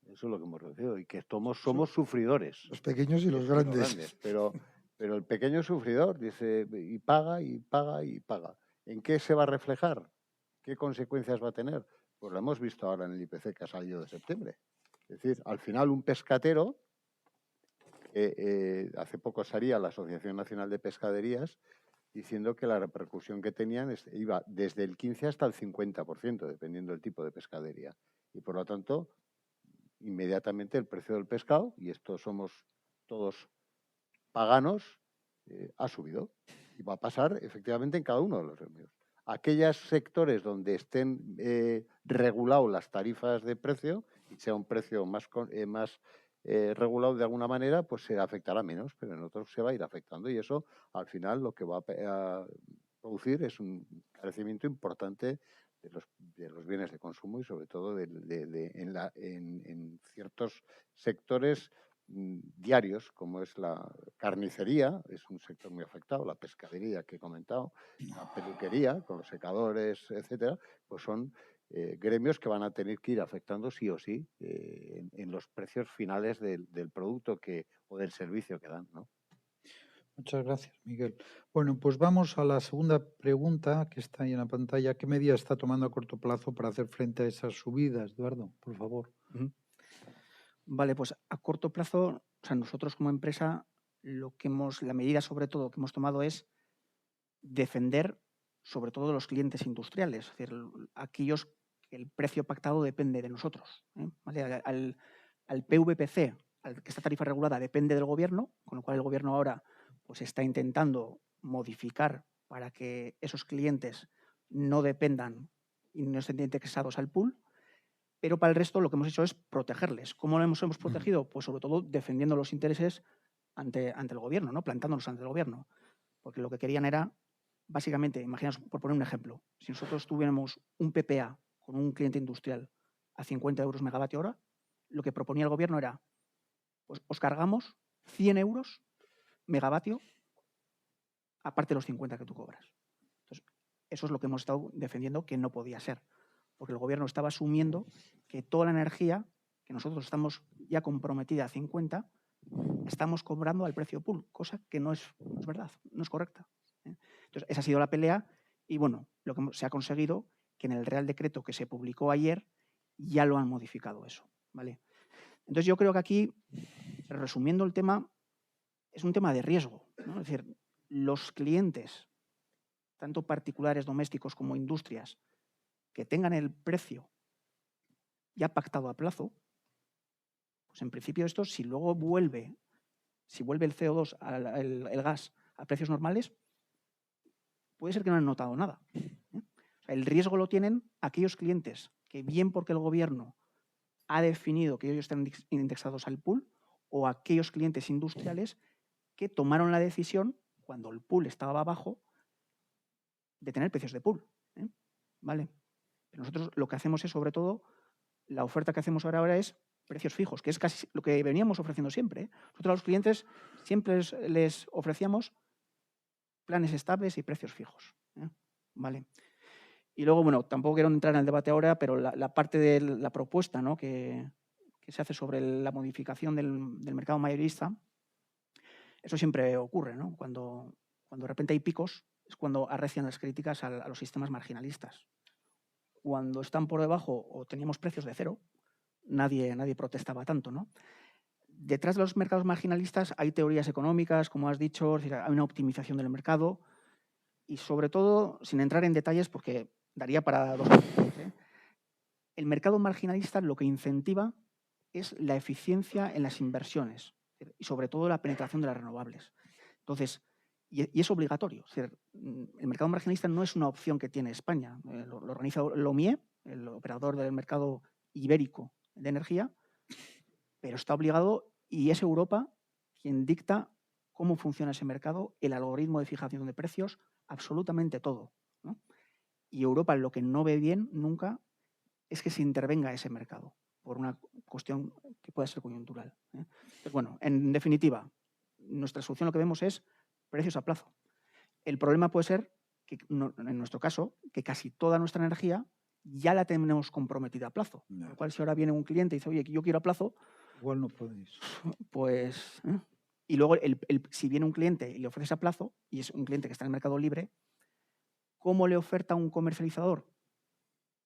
Eso es lo que hemos recibido. Y que somos sufridores. Los pequeños y los grandes. Pero el pequeño sufridor dice, y paga, y paga, y paga. ¿En qué se va a reflejar? ¿Qué consecuencias va a tener? Pues lo hemos visto ahora en el IPC que ha salido de septiembre. Es decir, al final un pescatero, hace poco salía la Asociación Nacional de Pescaderías diciendo que la repercusión que tenían iba desde el 15 hasta el 50%, dependiendo del tipo de pescadería. Y por lo tanto, inmediatamente el precio del pescado, y esto somos todos paganos, ha subido. Y va a pasar efectivamente en cada uno de los gremios. Aquellos sectores donde estén regulados las tarifas de precio y sea un precio más regulado de alguna manera, pues se afectará menos, pero en otros se va a ir afectando y eso al final lo que va a producir es un crecimiento importante de los bienes de consumo y sobre todo en ciertos sectores diarios, como es la carnicería, es un sector muy afectado, la pescadería que he comentado, la peluquería, con los secadores, etcétera, pues son gremios que van a tener que ir afectando sí o sí en los precios finales del producto o del servicio que dan, ¿no? Muchas gracias, Miguel. Bueno, pues vamos a la segunda pregunta que está ahí en la pantalla. ¿Qué medidas está tomando a corto plazo para hacer frente a esas subidas, Eduardo? Por favor. Vale, pues a corto plazo, o sea, nosotros como empresa, la medida sobre todo que hemos tomado es defender sobre todo los clientes industriales, es decir, aquellos que el precio pactado depende de nosotros, ¿eh? ¿Vale? Al PVPC, al que esta tarifa regulada depende del gobierno, con lo cual el gobierno ahora pues está intentando modificar para que esos clientes no dependan y no estén indexados al pool, pero para el resto lo que hemos hecho es protegerles. ¿Cómo lo hemos protegido? Pues sobre todo defendiendo los intereses ante el gobierno, ¿no? Plantándonos ante el gobierno, porque lo que querían era, básicamente, imaginaos, por poner un ejemplo, si nosotros tuviéramos un PPA con un cliente industrial a 50 euros megavatio hora, lo que proponía el gobierno era, pues os cargamos 100 euros megavatio, aparte de los 50 que tú cobras. Entonces, eso es lo que hemos estado defendiendo que no podía ser, porque el gobierno estaba asumiendo que toda la energía que nosotros estamos ya comprometida a 50, estamos cobrando al precio pool, cosa que no es verdad, no es correcta. Entonces, esa ha sido la pelea y, bueno, lo que se ha conseguido que en el Real Decreto que se publicó ayer ya lo han modificado eso, ¿vale? Entonces, yo creo que aquí, resumiendo el tema, es un tema de riesgo, ¿no? Es decir, los clientes, tanto particulares, domésticos como industrias, que tengan el precio ya pactado a plazo, pues en principio esto, si luego vuelve el CO2, el gas, a precios normales, puede ser que no han notado nada. O sea, el riesgo lo tienen aquellos clientes que, bien porque el gobierno ha definido que ellos están indexados al pool, o aquellos clientes industriales que tomaron la decisión, cuando el pool estaba abajo, de tener precios de pool, ¿eh? ¿Vale? Pero nosotros lo que hacemos es, sobre todo, la oferta que hacemos ahora es precios fijos, que es casi lo que veníamos ofreciendo siempre, ¿eh? Nosotros a los clientes siempre les ofrecíamos planes estables y precios fijos, ¿eh? ¿Vale? Y luego, bueno, tampoco quiero entrar en el debate ahora, pero la parte de la propuesta, ¿no?, que se hace sobre la modificación del mercado mayorista, eso siempre ocurre, ¿no? Cuando de repente hay picos, es cuando arrecian las críticas a los sistemas marginalistas. Cuando están por debajo o teníamos precios de cero, nadie protestaba tanto, ¿no? Detrás de los mercados marginalistas hay teorías económicas, como has dicho, hay una optimización del mercado y, sobre todo, sin entrar en detalles, porque daría para 2 minutos, ¿eh?, el mercado marginalista lo que incentiva es la eficiencia en las inversiones y sobre todo la penetración de las renovables. Entonces, y es obligatorio. Es decir, el mercado marginalista no es una opción que tiene España. Lo organiza el OMIE, el operador del mercado ibérico de energía, pero está obligado y es Europa quien dicta cómo funciona ese mercado, el algoritmo de fijación de precios, absolutamente todo, ¿no? Y Europa lo que no ve bien nunca es que se intervenga ese mercado por una cuestión que pueda ser coyuntural, ¿eh? Pues bueno, en definitiva, nuestra solución lo que vemos es precios a plazo. El problema puede ser que, en nuestro caso, que casi toda nuestra energía ya la tenemos comprometida a plazo. Con lo cual, si ahora viene un cliente y dice, oye, que yo quiero a plazo, Igual no podéis. pues... Y luego, si viene un cliente y le ofreces a plazo, y es un cliente que está en el mercado libre, ¿cómo le oferta un comercializador?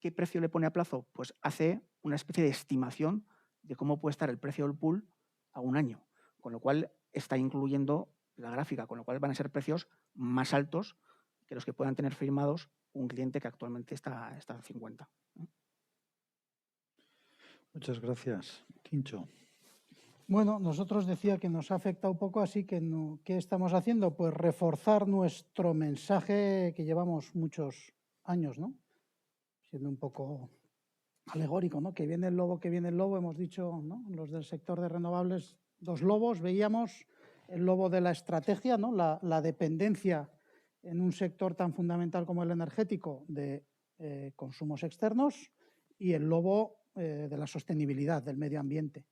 ¿Qué precio le pone a plazo? Pues hace una especie de estimación de cómo puede estar el precio del pool a un año, con lo cual está incluyendo la gráfica, con lo cual van a ser precios más altos que los que puedan tener firmados un cliente que actualmente está a 50. Muchas gracias. Quincho. Bueno, nosotros decía que nos ha afectado un poco, así que ¿qué estamos haciendo? Pues reforzar nuestro mensaje que llevamos muchos años, ¿no? Siendo un poco alegórico, ¿no? Que viene el lobo, hemos dicho, ¿no? Los del sector de renovables, 2 lobos, veíamos el lobo de la estrategia, ¿no? La dependencia en un sector tan fundamental como el energético de consumos externos y el lobo de la sostenibilidad, del medio ambiente.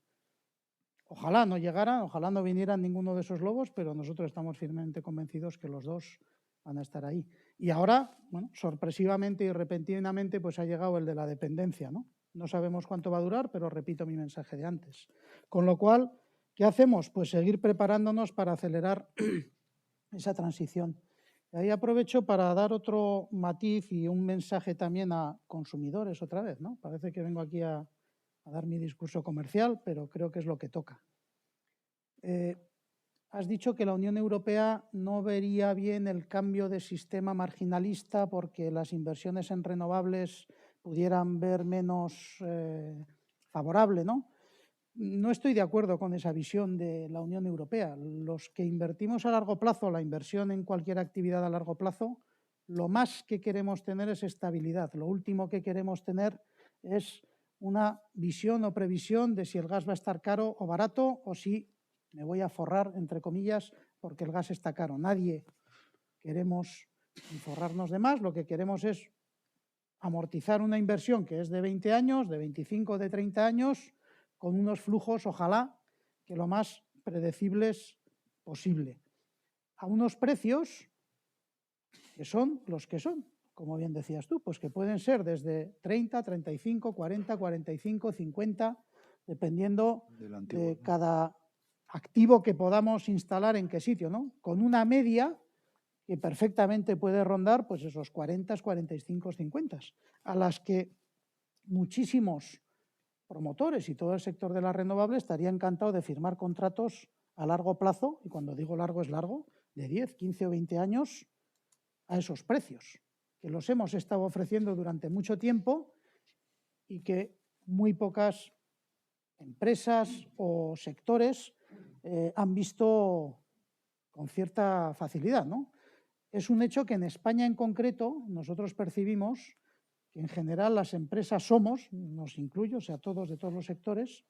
Ojalá no llegaran, ojalá no vinieran ninguno de esos lobos, pero nosotros estamos firmemente convencidos que los dos van a estar ahí. Y ahora, bueno, sorpresivamente y repentinamente, pues ha llegado el de la dependencia, ¿no? No sabemos cuánto va a durar, pero repito mi mensaje de antes. Con lo cual, ¿qué hacemos? Pues seguir preparándonos para acelerar esa transición. Y ahí aprovecho para dar otro matiz y un mensaje también a consumidores otra vez, ¿no? Parece que vengo aquí a dar mi discurso comercial, pero creo que es lo que toca. Has dicho que la Unión Europea no vería bien el cambio de sistema marginalista porque las inversiones en renovables pudieran ver menos favorable, ¿no? No estoy de acuerdo con esa visión de la Unión Europea. Los que invertimos a largo plazo, la inversión en cualquier actividad a largo plazo, lo más que queremos tener es estabilidad. Lo último que queremos tener es una visión o previsión de si el gas va a estar caro o barato o si me voy a forrar, entre comillas, porque el gas está caro. Nadie queremos forrarnos de más, lo que queremos es amortizar una inversión que es de 20 años, de 25, de 30 años, con unos flujos, ojalá, que lo más predecibles posible. A unos precios que son los que son, como bien decías tú, pues que pueden ser desde 30, 35, 40, 45, 50, dependiendo de cada activo que podamos instalar en qué sitio, ¿no? Con una media que perfectamente puede rondar pues esos 40, 45, 50, a las que muchísimos promotores y todo el sector de las renovables estaría encantado de firmar contratos a largo plazo, y cuando digo largo es largo, de 10, 15 o 20 años a esos precios, que los hemos estado ofreciendo durante mucho tiempo y que muy pocas empresas o sectores han visto con cierta facilidad, ¿no? Es un hecho que en España en concreto nosotros percibimos que en general las empresas somos, nos incluyo, o sea, todos de todos los sectores,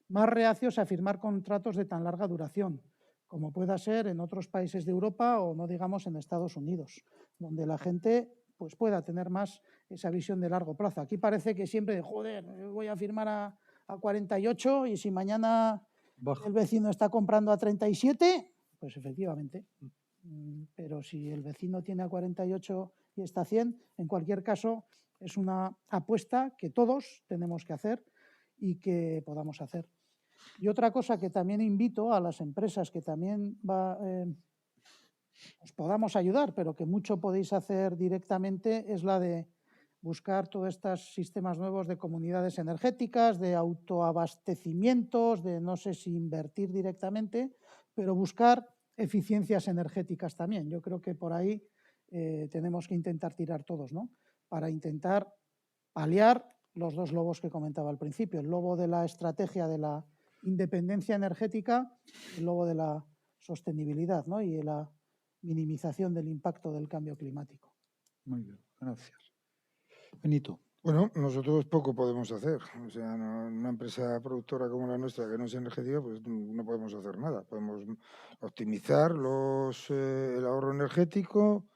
más reacios a firmar contratos de tan larga duración, como pueda ser en otros países de Europa o no digamos en Estados Unidos, donde la gente pues pueda tener más esa visión de largo plazo. Aquí parece que siempre, joder, voy a firmar a 48 y si mañana el vecino está comprando a 37, pues efectivamente. Pero si el vecino tiene a 48 y está a 100, en cualquier caso es una apuesta que todos tenemos que hacer y que podamos hacer. Y otra cosa que también invito a las empresas que también os podamos ayudar, pero que mucho podéis hacer directamente, es la de buscar todos estos sistemas nuevos de comunidades energéticas, de autoabastecimientos, de no sé si invertir directamente, pero buscar eficiencias energéticas también. Yo creo que por ahí tenemos que intentar tirar todos, ¿no? Para intentar paliar los dos lobos que comentaba al principio, el lobo de la estrategia de la independencia energética, el lobo de la sostenibilidad, ¿no? Y de la minimización del impacto del cambio climático. Muy bien, gracias. Benito. Bueno, nosotros poco podemos hacer. O sea, una empresa productora como la nuestra, que no es energética, pues no podemos hacer nada. Podemos optimizar el ahorro energético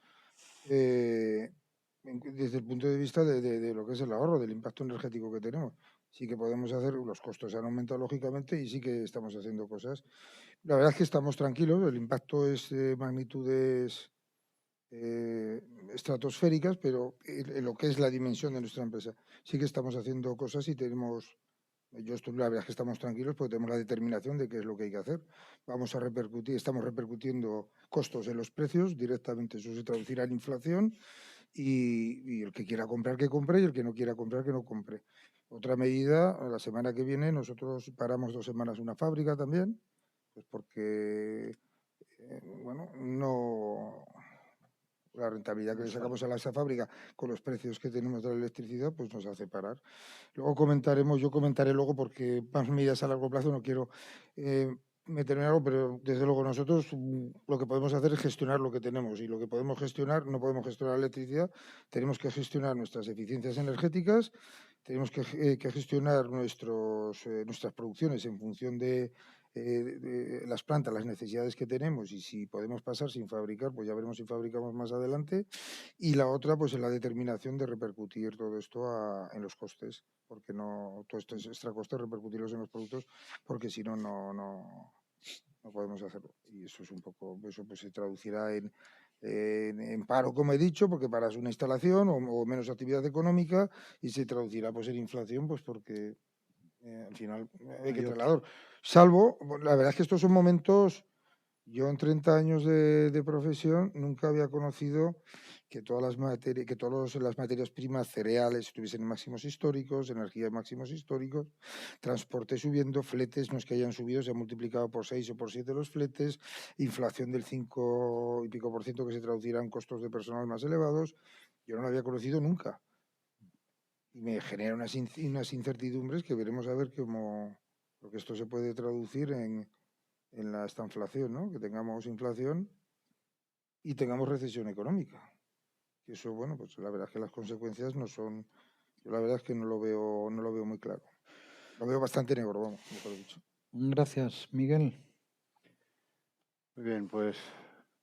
desde el punto de vista de lo que es el ahorro, del impacto energético que tenemos. Sí que podemos hacer, los costos han aumentado lógicamente y sí que estamos haciendo cosas. La verdad es que estamos tranquilos, el impacto es de magnitudes estratosféricas, pero en lo que es la dimensión de nuestra empresa sí que estamos haciendo cosas y tenemos, la verdad es que estamos tranquilos porque tenemos la determinación de qué es lo que hay que hacer. Vamos a repercutir, estamos repercutiendo costos en los precios directamente, eso se traducirá en inflación y el que quiera comprar que compre y el que no quiera comprar que no compre. Otra medida, la semana que viene nosotros paramos 2 semanas una fábrica también, pues porque, bueno, no... La rentabilidad que le sacamos a esa fábrica con los precios que tenemos de la electricidad, pues nos hace parar. Luego yo comentaré luego porque más medidas a largo plazo no quiero meterme en algo, pero desde luego nosotros lo que podemos hacer es gestionar lo que tenemos y lo que podemos gestionar, no podemos gestionar la electricidad, tenemos que gestionar nuestras eficiencias energéticas, tenemos que gestionar nuestras producciones en función de las plantas, las necesidades que tenemos y si podemos pasar sin fabricar, pues ya veremos si fabricamos más adelante. Y la otra, pues en la determinación de repercutir todo esto en los costes, porque no todo esto es extra costes, repercutirlos en los productos, porque si no, no podemos hacerlo. Y eso es un poco, eso pues se traducirá en paro, como he dicho, porque paras una instalación o menos actividad económica y se traducirá pues en inflación, pues porque al final hay que trasladar. Salvo, la verdad es que estos son momentos, yo en 30 años de profesión nunca había conocido que todas las materias primas, cereales estuviesen en máximos históricos, energía en máximos históricos, transporte subiendo, fletes no es que hayan subido, se han multiplicado por 6 o por 7 los fletes, inflación del 5 y pico por ciento que se traducirá en costos de personal más elevados. Yo no lo había conocido nunca. Y me genera unas incertidumbres que veremos a ver cómo, porque esto se puede traducir en esta inflación, ¿no? Que tengamos inflación y tengamos recesión económica. Y eso, bueno, pues la verdad es que las consecuencias no son, yo la verdad es que no lo veo muy claro. Lo veo bastante negro, vamos, mejor dicho. Gracias, Miguel. Muy bien, pues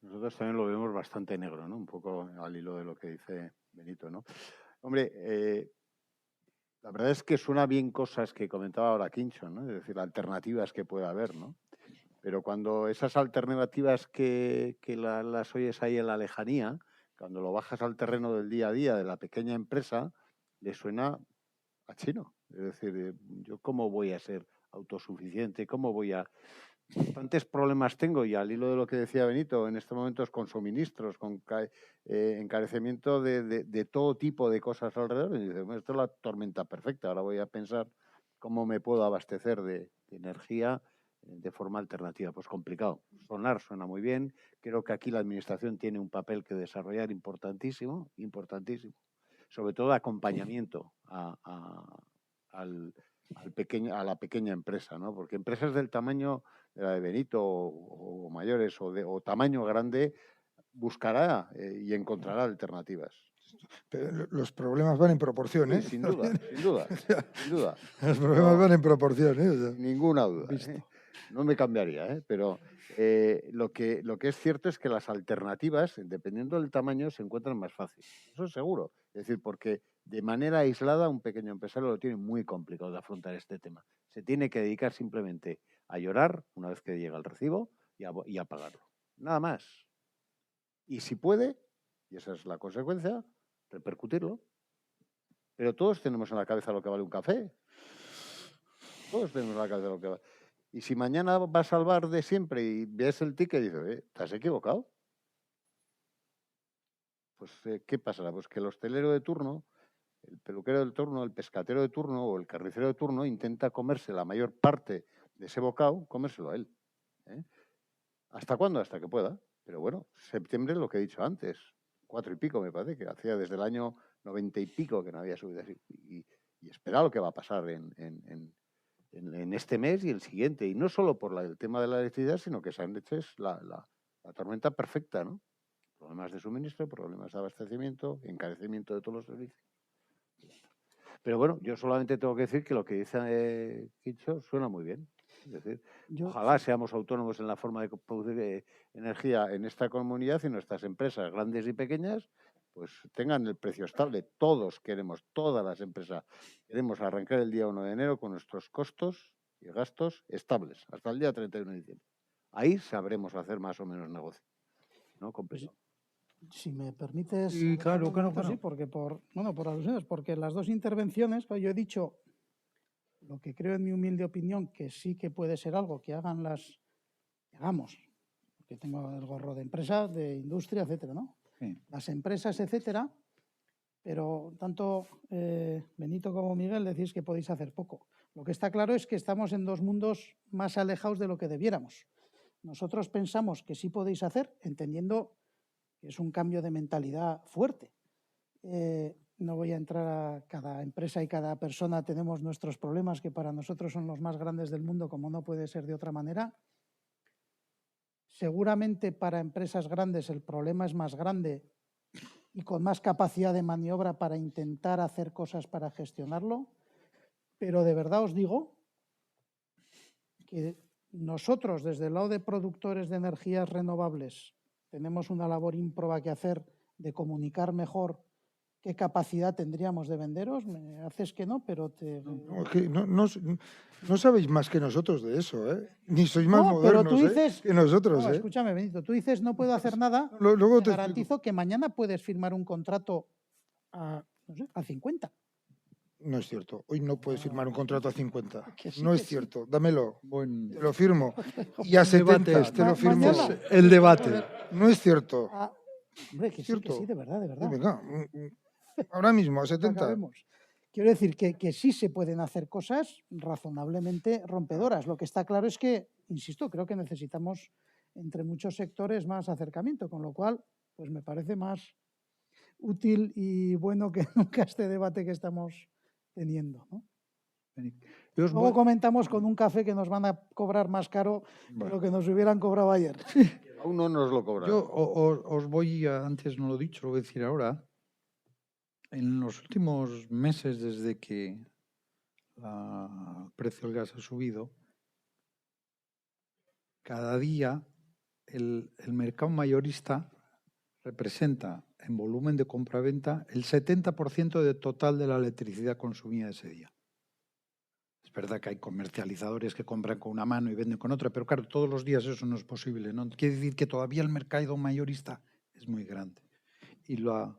nosotros también lo vemos bastante negro, ¿no? Un poco al hilo de lo que dice Benito, ¿no? Hombre, la verdad es que suena bien cosas que comentaba ahora Quincho, ¿no? Es decir, alternativas que puede haber, ¿no? Pero cuando esas alternativas que las oyes ahí en la lejanía, cuando lo bajas al terreno del día a día de la pequeña empresa, le suena a chino. Es decir, ¿yo cómo voy a ser autosuficiente? ¿Cómo voy a...? Bastantes problemas tengo y al hilo de lo que decía Benito, en estos momentos con suministros, con encarecimiento de todo tipo de cosas alrededor. Y dice, bueno, esto es la tormenta perfecta, ahora voy a pensar cómo me puedo abastecer de energía de forma alternativa. Pues complicado. Suena muy bien. Creo que aquí la administración tiene un papel que desarrollar importantísimo, importantísimo. Sobre todo acompañamiento a la pequeña empresa, ¿no? Porque empresas del tamaño de la de Benito o mayores o tamaño grande buscará y encontrará alternativas. Pero los problemas van en proporción, ¿eh? Sí, sin duda, sin duda, sin duda. Los problemas van en proporción, ¿eh? O sea, Ninguna duda. No me cambiaría, pero lo que es cierto es que las alternativas, dependiendo del tamaño, se encuentran más fácil. Eso es seguro. Es decir, porque de manera aislada un pequeño empresario lo tiene muy complicado de afrontar este tema. Se tiene que dedicar simplemente a llorar una vez que llega el recibo y a pagarlo. Nada más. Y si puede, y esa es la consecuencia, repercutirlo. Pero todos tenemos en la cabeza lo que vale un café. Todos tenemos en la cabeza lo que vale. Y si mañana vas al bar de siempre y ves el ticket y dices, ¿te has equivocado? Pues, ¿qué pasará? Pues que el hostelero de turno, el peluquero del turno, el pescatero de turno o el carnicero de turno intenta comerse la mayor parte de ese bocado, comérselo a él. ¿Hasta cuándo? Hasta que pueda. Pero bueno, septiembre es lo que he dicho antes, 4 y pico me parece, que hacía desde el año 90 y pico que no había subido así. Y espera lo que va a pasar en este mes y el siguiente. Y no solo por el tema de la electricidad, sino que Sánchez es la tormenta perfecta, ¿no? Problemas de suministro, problemas de abastecimiento, encarecimiento de todos los servicios. Pero bueno, yo solamente tengo que decir que lo que dice Quincho suena muy bien. Es decir, ojalá seamos autónomos en la forma de producir energía en esta comunidad y nuestras empresas grandes y pequeñas pues tengan el precio estable. Todos queremos, todas las empresas queremos arrancar el día 1 de enero con nuestros costos y gastos estables hasta el día 31 de diciembre. Ahí sabremos hacer más o menos negocio, ¿no? Completo. Si me permites. Sí, claro, claro, Sí, claro. porque por alusiones, porque las dos intervenciones, yo he dicho lo que creo en mi humilde opinión, que sí que puede ser algo que hagamos, porque tengo el gorro de empresa, de industria, etcétera, ¿no? Sí. Las empresas, etcétera, pero tanto Benito como Miguel decís que podéis hacer poco. Lo que está claro es que estamos en dos mundos más alejados de lo que debiéramos. Nosotros pensamos que sí podéis hacer, entendiendo que es un cambio de mentalidad fuerte. No voy a entrar a cada empresa y cada persona, tenemos nuestros problemas que para nosotros son los más grandes del mundo, como no puede ser de otra manera. Seguramente para empresas grandes el problema es más grande y con más capacidad de maniobra para intentar hacer cosas para gestionarlo, pero de verdad os digo que nosotros, desde el lado de productores de energías renovables, tenemos una labor ímproba que hacer de comunicar mejor qué capacidad tendríamos de venderos. Me haces que no, pero te... No, es que no sabéis más que nosotros de eso, ¿eh? Ni sois más No, pero modernos tú dices... que nosotros, No, ¿eh? escúchame, Benito, tú dices no puedo hacer nada, Luego te te garantizo que mañana puedes firmar un contrato a, no sé, a 50. No es cierto. Hoy no puedes firmar un contrato a 50. Que sí, No que es sí. cierto. Dámelo. Buen Te lo firmo. Y a el debate 70 este. te lo firmo. Mañana. El debate. No es cierto. Ah, hombre, que ¿Es sí, cierto? de verdad, de verdad. Venga, ahora mismo, a 70. Acabemos. Quiero decir que sí se pueden hacer cosas razonablemente rompedoras. Lo que está claro es que, insisto, creo que necesitamos entre muchos sectores más acercamiento, con lo cual, pues me parece más útil y bueno que nunca este debate que estamos teniendo, ¿no? Luego comentamos con un café que nos van a cobrar más caro de lo que nos hubieran cobrado ayer. Aún no nos lo cobran. Yo os voy antes no lo he dicho, lo voy a decir ahora. En los últimos meses, desde que el precio del gas ha subido, cada día el mercado mayorista representa en volumen de compra-venta el 70% del total de la electricidad consumida ese día. Es verdad que hay comercializadores que compran con una mano y venden con otra, pero claro, todos los días eso no es posible, ¿no? Quiere decir que todavía el mercado mayorista es muy grande. Y la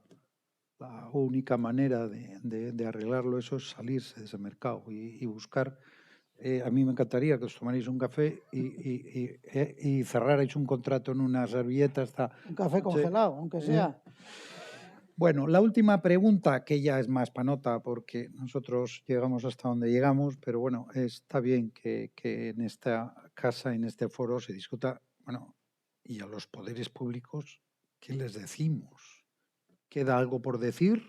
única manera de arreglarlo eso es salirse de ese mercado y buscar. A mí me encantaría que os tomarais un café y cerrarais un contrato en una servilleta. Un café congelado, aunque sea. Bueno, la última pregunta, que ya es más panota porque nosotros llegamos hasta donde llegamos, pero bueno, está bien que en esta casa, en este foro se discuta, bueno, y a los poderes públicos, ¿qué les decimos? ¿Queda algo por decir?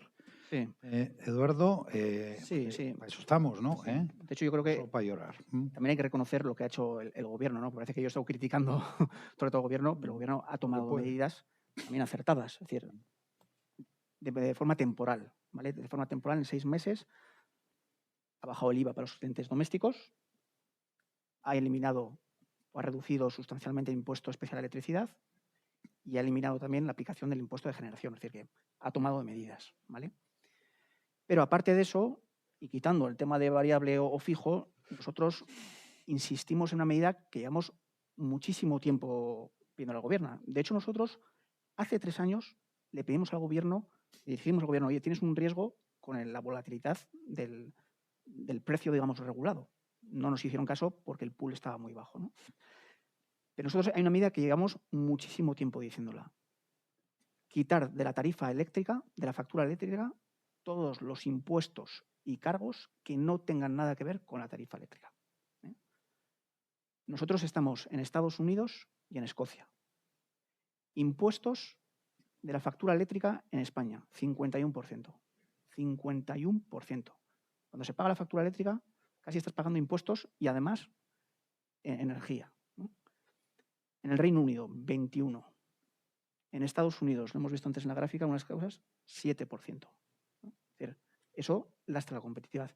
Sí. Eduardo, Sí. para eso estamos, ¿no? Sí. De hecho, yo creo que solo para llorar. también hay que reconocer lo que ha hecho el gobierno, ¿no? Parece que yo he estado criticando sobre todo el gobierno, pero el gobierno ha tomado medidas también acertadas, es decir, de forma temporal, ¿vale? De forma temporal, en 6 meses, ha bajado el IVA para los clientes domésticos, ha eliminado o ha reducido sustancialmente el impuesto especial a electricidad y ha eliminado también la aplicación del impuesto de generación, es decir, que ha tomado medidas, ¿vale? Pero aparte de eso, y quitando el tema de variable o fijo, nosotros insistimos en una medida que llevamos muchísimo tiempo pidiendo al gobierno. De hecho, nosotros hace 3 años le pedimos al gobierno, le dijimos al gobierno, oye, tienes un riesgo con la volatilidad del precio, digamos, regulado. No nos hicieron caso porque el pool estaba muy bajo, ¿no? Pero nosotros hay una medida que llevamos muchísimo tiempo diciéndola. Quitar de la tarifa eléctrica, de la factura eléctrica, todos los impuestos y cargos que no tengan nada que ver con la tarifa eléctrica. Nosotros estamos en Estados Unidos y en Escocia. Impuestos de la factura eléctrica en España, 51%. 51%. Cuando se paga la factura eléctrica, casi estás pagando impuestos y además energía, ¿no? En el Reino Unido, 21%. En Estados Unidos, lo hemos visto antes en la gráfica, unas causas, 7%. ¿no? Es decir, eso lastra la competitividad.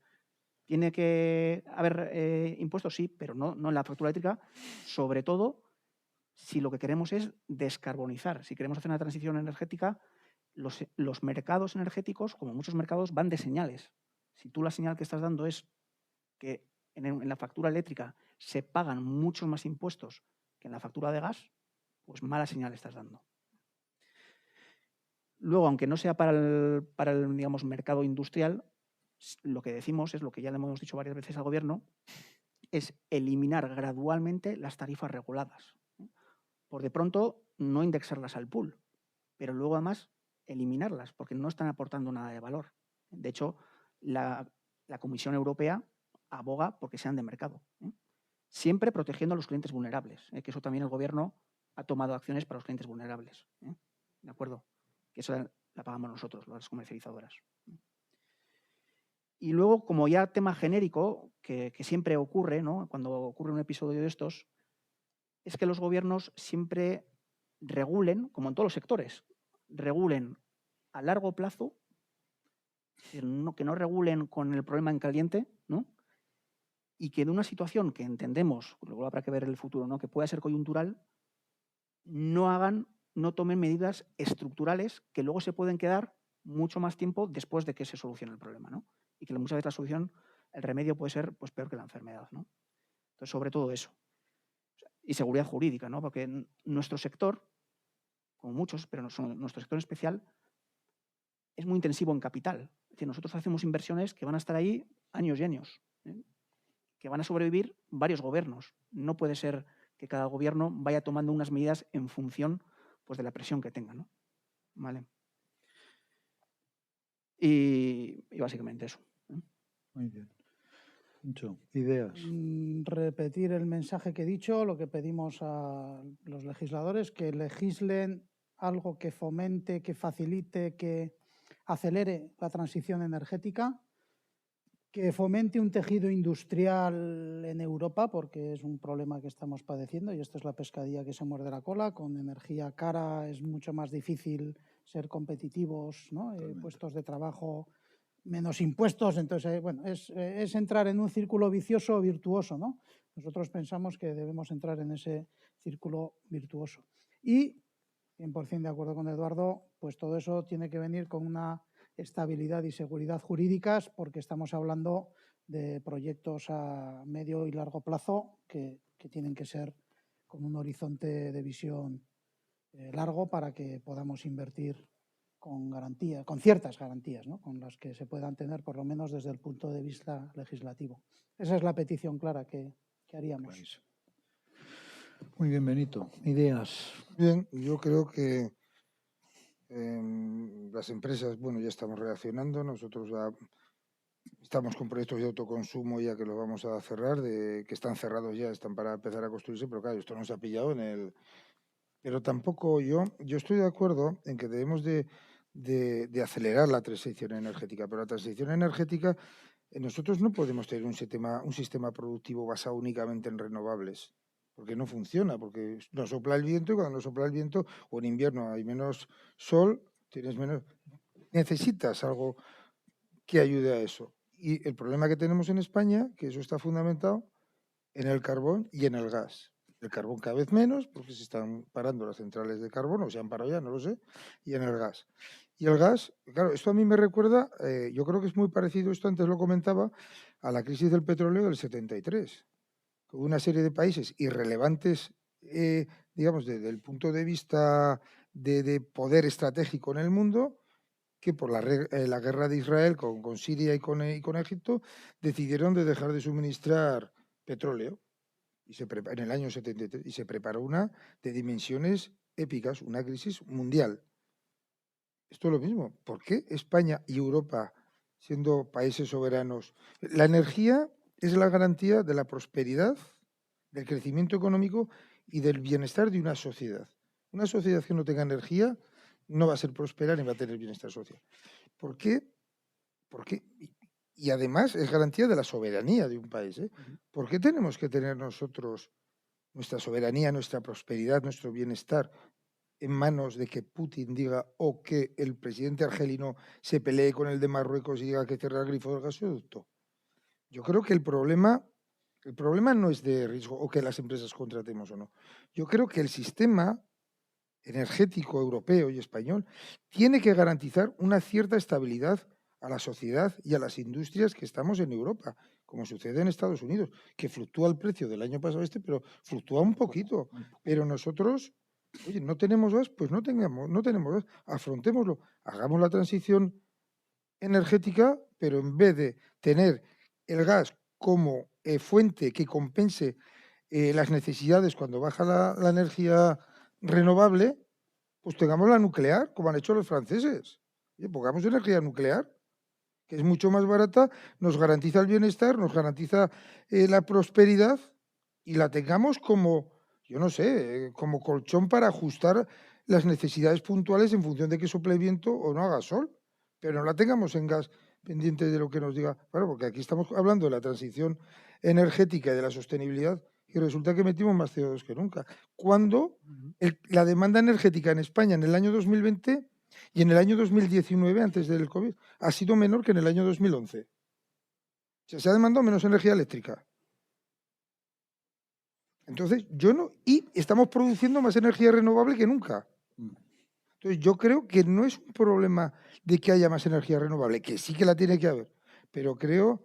¿Tiene que haber impuestos? Sí, pero no en la factura eléctrica, sobre todo si lo que queremos es descarbonizar. Si queremos hacer una transición energética, los mercados energéticos, como muchos mercados, van de señales. Si tú la señal que estás dando es que en la factura eléctrica se pagan muchos más impuestos que en la factura de gas, pues mala señal estás dando. Luego, aunque no sea para el digamos, mercado industrial, lo que decimos es lo que ya le hemos dicho varias veces al Gobierno, es eliminar gradualmente las tarifas reguladas. Por de pronto, no indexarlas al pool, pero luego además eliminarlas, porque no están aportando nada de valor. De hecho, la Comisión Europea aboga porque sean de mercado, siempre protegiendo a los clientes vulnerables, que eso también el Gobierno ha tomado acciones para los clientes vulnerables. ¿De acuerdo? Que eso la pagamos nosotros, las comercializadoras. Y luego, como ya tema genérico, que siempre ocurre, ¿no? Cuando ocurre un episodio de estos, es que los gobiernos siempre regulen, como en todos los sectores, regulen a largo plazo, que no regulen con el problema en caliente, ¿no? Y que de una situación que entendemos, luego habrá que ver el futuro, ¿no? Que pueda ser coyuntural, no tomen medidas estructurales que luego se pueden quedar mucho más tiempo después de que se solucione el problema, ¿no? Y que muchas veces la solución, el remedio puede ser pues, peor que la enfermedad, ¿no? Entonces, sobre todo eso. Y seguridad jurídica, ¿no? Porque nuestro sector, como muchos, pero nuestro sector en especial, es muy intensivo en capital. Es decir, nosotros hacemos inversiones que van a estar ahí años y años, que van a sobrevivir varios gobiernos. No puede ser que cada gobierno vaya tomando unas medidas en función pues, de la presión que tenga, ¿no? ¿Vale? Y básicamente eso. Muy bien. Mucho. Ideas. Repetir el mensaje que he dicho, lo que pedimos a los legisladores, que legislen algo que fomente, que facilite, que acelere la transición energética, que fomente un tejido industrial en Europa, porque es un problema que estamos padeciendo y esto es la pescadilla que se muerde la cola. Con energía cara es mucho más difícil ser competitivos, ¿no? Puestos de trabajo, menos impuestos. Entonces, bueno, es entrar en un círculo vicioso o virtuoso, ¿no? Nosotros pensamos que debemos entrar en ese círculo virtuoso. Y, 100% de acuerdo con Eduardo, pues todo eso tiene que venir con una estabilidad y seguridad jurídicas, porque estamos hablando de proyectos a medio y largo plazo que tienen que ser con un horizonte de visión largo para que podamos invertir con garantía, con ciertas garantías, ¿no? Con las que se puedan tener, por lo menos desde el punto de vista legislativo. Esa es la petición clara que haríamos. Muy bien, Benito. Ideas. Bien, yo creo que las empresas, bueno, ya estamos reaccionando. Nosotros ya estamos con proyectos de autoconsumo ya que los vamos a cerrar, que están cerrados ya, están para empezar a construirse, pero claro, esto nos ha pillado en el... Pero tampoco yo estoy de acuerdo en que debemos de acelerar la transición energética, pero la transición energética, nosotros no podemos tener un sistema productivo basado únicamente en renovables, porque no funciona, porque no sopla el viento y cuando no sopla el viento, o en invierno hay menos sol, tienes menos... Necesitas algo que ayude a eso. Y el problema que tenemos en España, que eso está fundamentado en el carbón y en el gas. El carbón cada vez menos, porque se están parando las centrales de carbón, o se han parado ya, no lo sé, y en el gas. Y el gas, claro, esto a mí me recuerda, yo creo que es muy parecido, esto antes lo comentaba, a la crisis del petróleo del 73. Con una serie de países irrelevantes, digamos, desde el punto de vista de poder estratégico en el mundo, que por la guerra de Israel con Siria y con Egipto, decidieron de dejar de suministrar petróleo en el año 73 y se preparó una de dimensiones épicas, una crisis mundial. Esto es lo mismo. ¿Por qué España y Europa, siendo países soberanos? La energía es la garantía de la prosperidad, del crecimiento económico y del bienestar de una sociedad. Una sociedad que no tenga energía no va a ser próspera ni va a tener bienestar social. ¿Por qué? y además es garantía de la soberanía de un país. ¿Por qué tenemos que tener nosotros nuestra soberanía, nuestra prosperidad, nuestro bienestar en manos de que Putin diga o que el presidente argelino se pelee con el de Marruecos y diga que cierra el grifo del gasoducto? Yo creo que el problema no es de riesgo o que las empresas contratemos o no. Yo creo que el sistema energético europeo y español tiene que garantizar una cierta estabilidad a la sociedad y a las industrias que estamos en Europa, como sucede en Estados Unidos, que fluctúa el precio del año pasado pero fluctúa un poquito. Pero nosotros, oye, no tenemos gas, pues no tenemos gas, afrontémoslo, hagamos la transición energética, pero en vez de tener el gas como fuente que compense las necesidades cuando baja la energía renovable, pues tengamos la nuclear, como han hecho los franceses. Oye, pongamos energía nuclear, que es mucho más barata, nos garantiza el bienestar, nos garantiza la prosperidad y la tengamos como, yo no sé, como colchón para ajustar las necesidades puntuales en función de que sople viento o no haga sol, pero no la tengamos en gas pendiente de lo que nos diga. Claro, porque aquí estamos hablando de la transición energética y de la sostenibilidad y resulta que metimos más CO2 que nunca. Cuando la demanda energética en España en el año 2020 y en el año 2019, antes del COVID, ha sido menor que en el año 2011. O sea, se ha demandado menos energía eléctrica. Entonces, y estamos produciendo más energía renovable que nunca. Entonces, yo creo que no es un problema de que haya más energía renovable, que sí que la tiene que haber, pero creo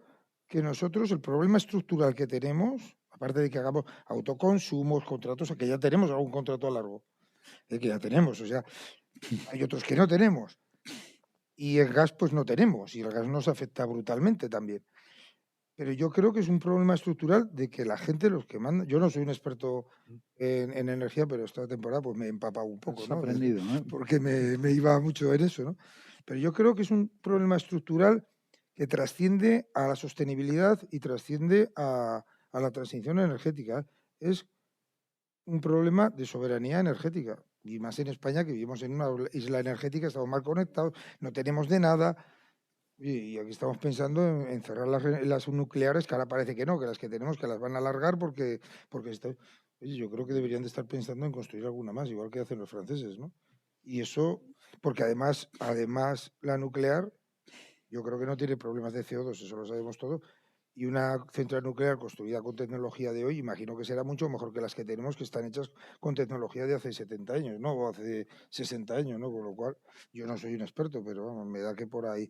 que nosotros el problema estructural que tenemos, aparte de que hagamos autoconsumos, contratos, que ya tenemos algún contrato a largo, que ya tenemos, o sea, hay otros que no tenemos. Y el gas, pues no tenemos, y el gas nos afecta brutalmente también. Pero yo creo que es un problema estructural de que la gente, los que mandan, yo no soy un experto en energía, pero esta temporada pues me he empapado un poco, Has ¿no? aprendido, ¿no? Porque me iba mucho en eso, ¿no? Pero yo creo que es un problema estructural que trasciende a la sostenibilidad y trasciende a la transición energética. Es un problema de soberanía energética. Y más en España, que vivimos en una isla energética, estamos mal conectados, no tenemos de nada. Y aquí estamos pensando en cerrar las nucleares, que ahora parece que no, que las que tenemos que las van a alargar porque oye, yo creo que deberían de estar pensando en construir alguna más, igual que hacen los franceses, ¿no? Y eso, porque además la nuclear, yo creo que no tiene problemas de CO2, eso lo sabemos todo, y una central nuclear construida con tecnología de hoy, imagino que será mucho mejor que las que tenemos, que están hechas con tecnología de hace 70 años, ¿no? O hace 60 años, ¿no? Con lo cual, yo no soy un experto, pero vamos, me da que por ahí.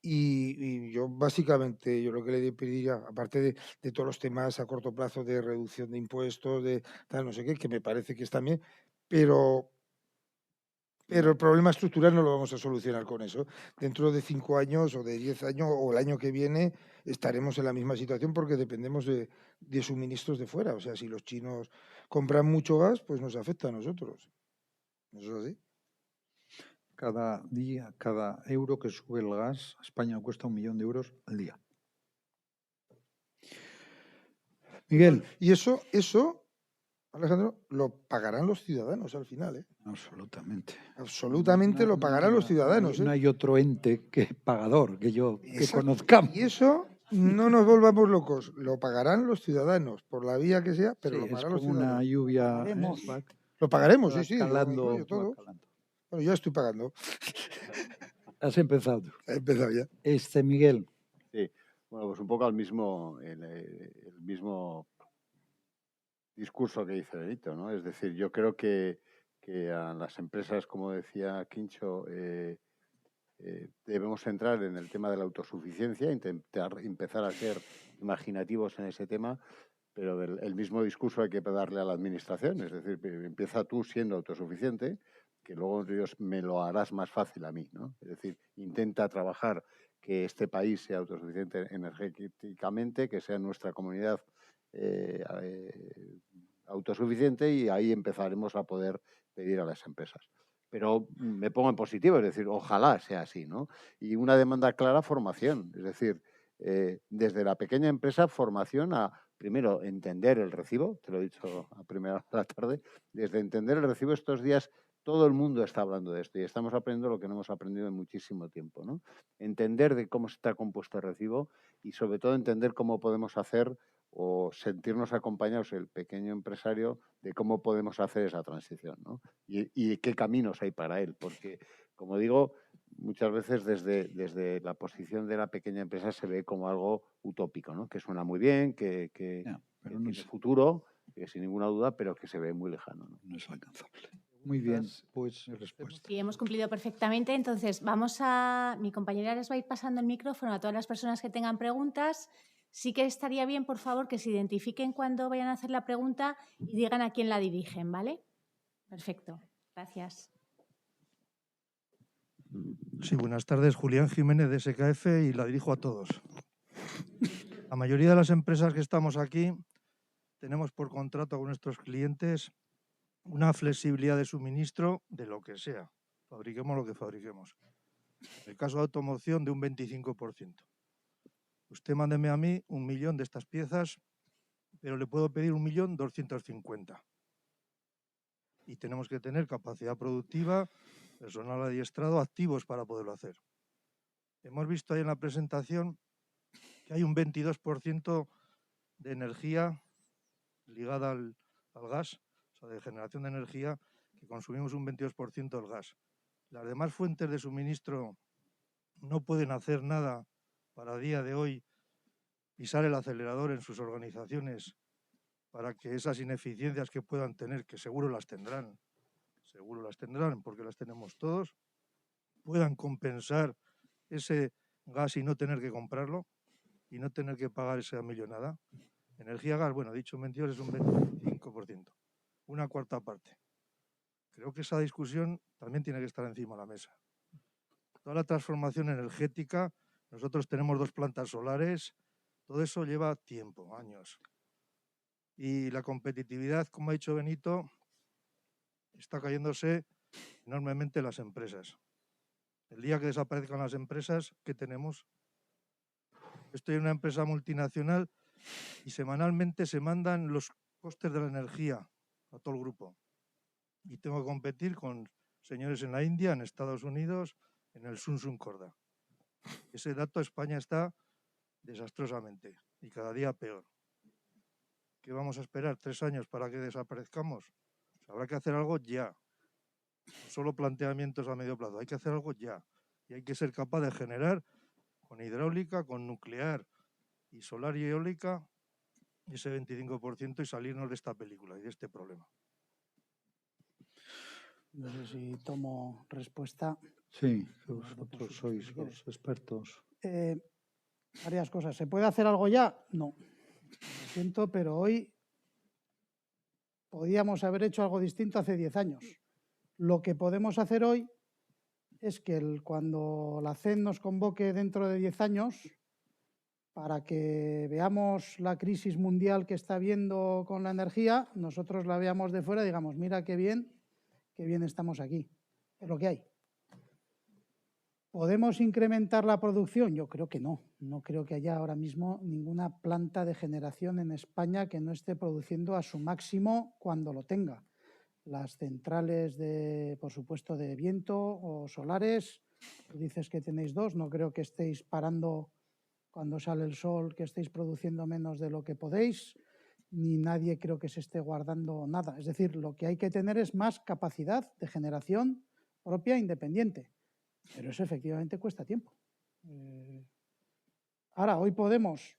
Y yo básicamente, yo lo que le pediría, aparte de todos los temas a corto plazo de reducción de impuestos, de tal, no sé qué, que me parece que están bien, pero el problema estructural no lo vamos a solucionar con eso. Dentro de 5 años o de 10 años o el año que viene estaremos en la misma situación porque dependemos de suministros de fuera. O sea, si los chinos compran mucho gas, pues nos afecta a nosotros. ¿Eso es así? Cada día, cada euro que sube el gas, a España cuesta 1 millón de euros al día. Miguel. Y eso, Alejandro, lo pagarán los ciudadanos al final, ¿eh? Absolutamente. Absolutamente lo pagarán los ciudadanos. No hay otro ente pagador que conozcamos. Y eso no nos volvamos locos. Lo pagarán los ciudadanos, por la vía que sea, pero Sí, lo es pagarán los como ciudadanos. una lluvia. Lo pagaremos, va sí, calando, lo incluyo todo. va calando. Bueno, yo estoy pagando. Has empezado. He empezado ya. Miguel. Sí, bueno, pues un poco el mismo discurso que dice Benito, ¿no? Es decir, yo creo que a las empresas, como decía Quincho, debemos entrar en el tema de la autosuficiencia, empezar a ser imaginativos en ese tema, pero el mismo discurso hay que darle a la administración, es decir, empieza tú siendo autosuficiente, que luego Dios me lo harás más fácil a mí, ¿no? Es decir, intenta trabajar que este país sea autosuficiente energéticamente, que sea nuestra comunidad autosuficiente, y ahí empezaremos a poder pedir a las empresas. Pero me pongo en positivo, es decir, ojalá sea así, ¿no? Y una demanda clara, formación, es decir, desde la pequeña empresa, formación a, primero, entender el recibo, te lo he dicho a primera hora de la tarde, desde entender el recibo estos días todo el mundo está hablando de esto y estamos aprendiendo lo que no hemos aprendido en muchísimo tiempo, ¿no? Entender de cómo está compuesto el recibo y sobre todo entender cómo podemos hacer o sentirnos acompañados el pequeño empresario de cómo podemos hacer esa transición, ¿no? Y qué caminos hay para él, porque, como digo, muchas veces desde la posición de la pequeña empresa se ve como algo utópico, ¿no? Que suena muy bien, que pero tiene futuro, que sin ninguna duda, pero que se ve muy lejano, ¿no? no es alcanzable. Muy bien, pues respuesta. Sí, hemos cumplido perfectamente. Entonces, mi compañera les va a ir pasando el micrófono a todas las personas que tengan preguntas. Sí que estaría bien, por favor, que se identifiquen cuando vayan a hacer la pregunta y digan a quién la dirigen, ¿vale? Perfecto. Gracias. Sí, buenas tardes. Julián Jiménez de SKF y la dirijo a todos. La mayoría de las empresas que estamos aquí tenemos por contrato con nuestros clientes una flexibilidad de suministro de lo que sea. Fabriquemos lo que fabriquemos. En el caso de automoción, de un 25%. Usted mándeme a mí 1 millón de estas piezas, pero le puedo pedir 1.250.000. Y tenemos que tener capacidad productiva, personal adiestrado, activos para poderlo hacer. Hemos visto ahí en la presentación que hay un 22% de energía ligada al gas, o sea, de generación de energía, que consumimos un 22% del gas. Las demás fuentes de suministro no pueden hacer nada para a día de hoy pisar el acelerador en sus organizaciones para que esas ineficiencias que puedan tener, que seguro las tendrán porque las tenemos todos, puedan compensar ese gas y no tener que comprarlo y no tener que pagar esa millonada. Energía gas, bueno, dicho mentiras, es un 25%, una cuarta parte. Creo que esa discusión también tiene que estar encima de la mesa. Toda la transformación energética, nosotros tenemos 2 plantas solares, todo eso lleva tiempo, años. Y la competitividad, como ha dicho Benito, está cayéndose enormemente en las empresas. El día que desaparezcan las empresas, ¿qué tenemos? Estoy en una empresa multinacional y semanalmente se mandan los costes de la energía a todo el grupo. Y tengo que competir con señores en la India, en Estados Unidos, en el Sun Corda. Ese dato España está desastrosamente y cada día peor. ¿Qué vamos a esperar? 3 años para que desaparezcamos. Habrá que hacer algo ya. No solo planteamientos a medio plazo, hay que hacer algo ya. Y hay que ser capaz de generar con hidráulica, con nuclear y solar y eólica ese 25% y salirnos de esta película y de este problema. No sé si tomo respuesta. Sí, vosotros sois los expertos. Varias cosas. ¿Se puede hacer algo ya? No. Lo siento, pero hoy podíamos haber hecho algo distinto hace 10 años. Lo que podemos hacer hoy es que cuando la CEN nos convoque dentro de 10 años, para que veamos la crisis mundial que está habiendo con la energía, nosotros la veamos de fuera y digamos, mira qué bien estamos aquí. Es lo que hay. ¿Podemos incrementar la producción? Yo creo que no. No creo que haya ahora mismo ninguna planta de generación en España que no esté produciendo a su máximo cuando lo tenga. Las centrales, por supuesto, de viento o solares, tú dices que tenéis 2, no creo que estéis parando cuando sale el sol, que estéis produciendo menos de lo que podéis, ni nadie creo que se esté guardando nada. Es decir, lo que hay que tener es más capacidad de generación propia independiente. Pero eso efectivamente cuesta tiempo. Ahora, hoy podemos,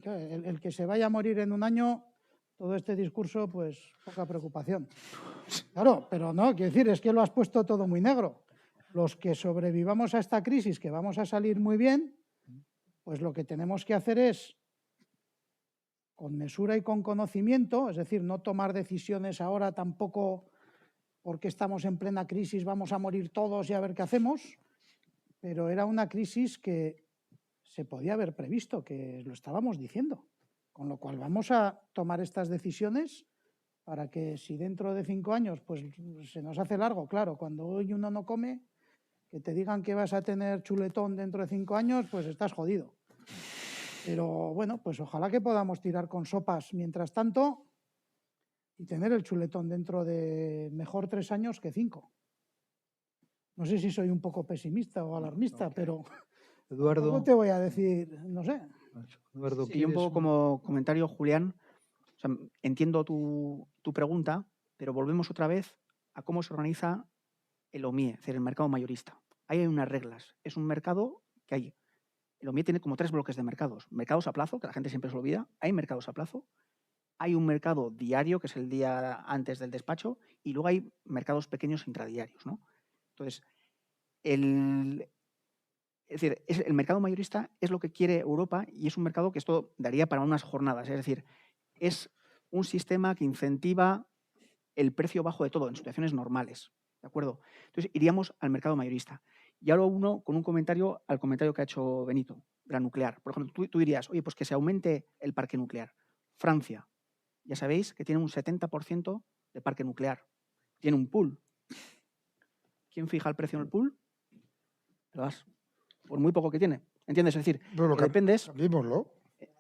el que se vaya a morir en un año, todo este discurso, pues poca preocupación. Claro, pero no, quiero decir, es que lo has puesto todo muy negro. Los que sobrevivamos a esta crisis, que vamos a salir muy bien, pues lo que tenemos que hacer es, con mesura y con conocimiento, es decir, no tomar decisiones ahora tampoco porque estamos en plena crisis, vamos a morir todos y a ver qué hacemos, pero era una crisis que se podía haber previsto, que lo estábamos diciendo, con lo cual vamos a tomar estas decisiones para que si dentro de 5 años pues se nos hace largo, claro, cuando hoy uno no come, que te digan que vas a tener chuletón dentro de 5 años, pues estás jodido. Pero bueno, pues ojalá que podamos tirar con sopas mientras tanto y tener el chuletón dentro de mejor 3 años que 5. No sé si soy un poco pesimista o alarmista, pero Eduardo, tampoco te voy a decir, no sé. Eduardo, Sí, yo un ¿quieres poco como comentario, Julián, o sea, entiendo tu pregunta, pero volvemos otra vez a cómo se organiza el OMIE, es decir, el mercado mayorista. Ahí hay unas reglas. Es un mercado que hay. El OMIE tiene como 3 bloques de mercados. Mercados a plazo, que la gente siempre se olvida. Hay mercados a plazo. Hay un mercado diario, que es el día antes del despacho, y luego hay mercados pequeños intradiarios, ¿no? Entonces, el mercado mayorista es lo que quiere Europa y es un mercado que esto daría para unas jornadas. Es decir, es un sistema que incentiva el precio bajo de todo en situaciones normales. ¿De acuerdo? Entonces, iríamos al mercado mayorista. Y ahora uno con un comentario al comentario que ha hecho Benito, de la nuclear. Por ejemplo, tú dirías, oye, pues que se aumente el parque nuclear. Francia, ya sabéis que tiene un 70% de parque nuclear. Tiene un pool. ¿Quién fija el precio en el pool? El gas. Por muy poco que tiene. ¿Entiendes? Es decir, Pero que dependes... cambiémoslo.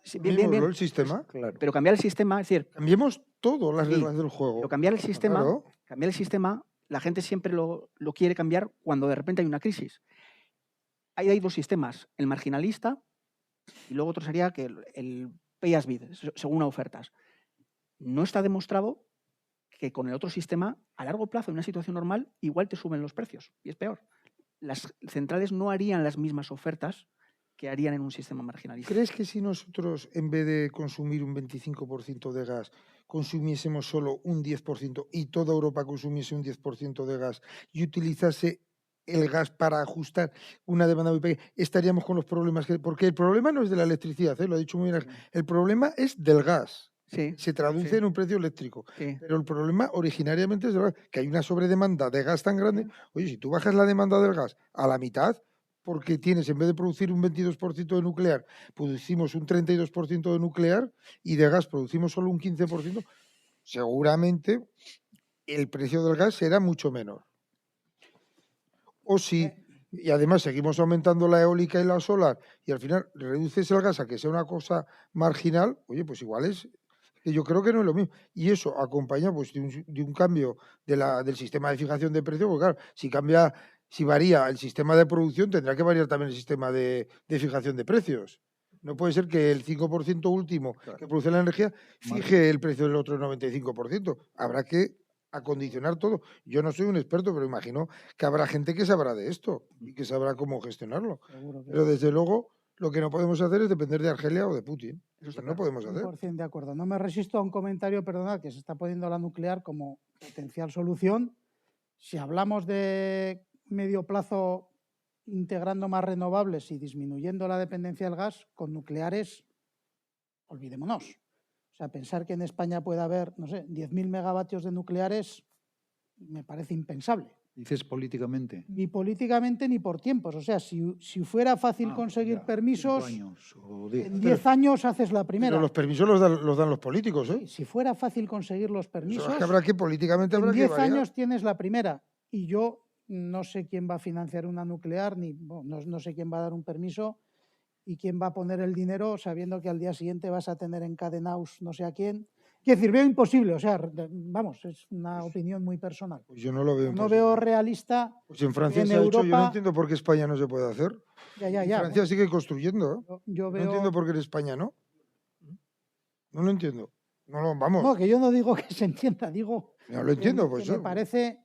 Sí, Cambiémoslo el sistema. Claro. Pero cambiar el sistema, es decir... Cambiemos todo las Sí, reglas del juego. pero cambiar el sistema, Claro. la gente siempre lo quiere cambiar cuando de repente hay una crisis. Ahí hay 2 sistemas, el marginalista y luego otro sería que el pay as bid, según a ofertas. No está demostrado que con el otro sistema, a largo plazo, en una situación normal, igual te suben los precios y es peor. Las centrales no harían las mismas ofertas que harían en un sistema marginalista. ¿Crees que si nosotros, en vez de consumir un 25% de gas, consumiésemos solo un 10% y toda Europa consumiese un 10% de gas y utilizase el gas para ajustar una demanda muy pequeña, estaríamos con los problemas? Porque el problema no es de la electricidad, lo ha dicho muy bien. El problema es del gas. Sí, Se traduce sí, en un precio eléctrico. sí. Pero el problema originariamente es del gas, que hay una sobredemanda de gas tan grande. Oye, si tú bajas la demanda del gas a la mitad, porque tienes, en vez de producir un 22% de nuclear, producimos un 32% de nuclear y de gas producimos solo un 15%, seguramente el precio del gas será mucho menor. O si, y además seguimos aumentando la eólica y la solar, y al final reduces el gas a que sea una cosa marginal, oye, pues igual es, que yo creo que no es lo mismo. Y eso acompaña pues, de un cambio del sistema de fijación de precios, porque claro, si varía el sistema de producción, tendrá que variar también el sistema de fijación de precios. No puede ser que el 5% último que produce la energía fije el precio del otro 95%. Habrá que acondicionar todo. Yo no soy un experto, pero imagino que habrá gente que sabrá de esto y que sabrá cómo gestionarlo. Pero desde luego lo que no podemos hacer es depender de Argelia o de Putin. Eso no podemos hacer. 100% de acuerdo. No me resisto a un comentario, perdonad, que se está poniendo la nuclear como potencial solución. Si hablamos de medio plazo integrando más renovables y disminuyendo la dependencia del gas, con nucleares, olvidémonos. O sea, pensar que en España puede haber, no sé, 10.000 megavatios de nucleares me parece impensable. Dices políticamente. Ni políticamente ni por tiempos. O sea, si fuera fácil conseguir permisos, 5 años o 10. en 10 años haces la primera. Pero los permisos los dan los políticos, ¿eh? Si fuera fácil conseguir los permisos, Eso es que habrá que políticamente habrá en que 10 variar. años tienes la primera. Y yo no sé quién va a financiar una nuclear, ni no sé quién va a dar un permiso y quién va a poner el dinero sabiendo que al día siguiente vas a tener encadenados no sé a quién. Quiero decir, veo imposible, o sea, vamos, es una opinión muy personal. Pues yo no lo veo No imposible. veo realista. Pues en Francia en se ha hecho, yo no Europa- entiendo por qué España no se puede hacer. Ya. Francia sigue construyendo, ¿eh? Yo No veo... entiendo por qué en España no. No lo entiendo. Vamos. No, que yo no digo que se entienda, digo No lo entiendo, que pues. me parece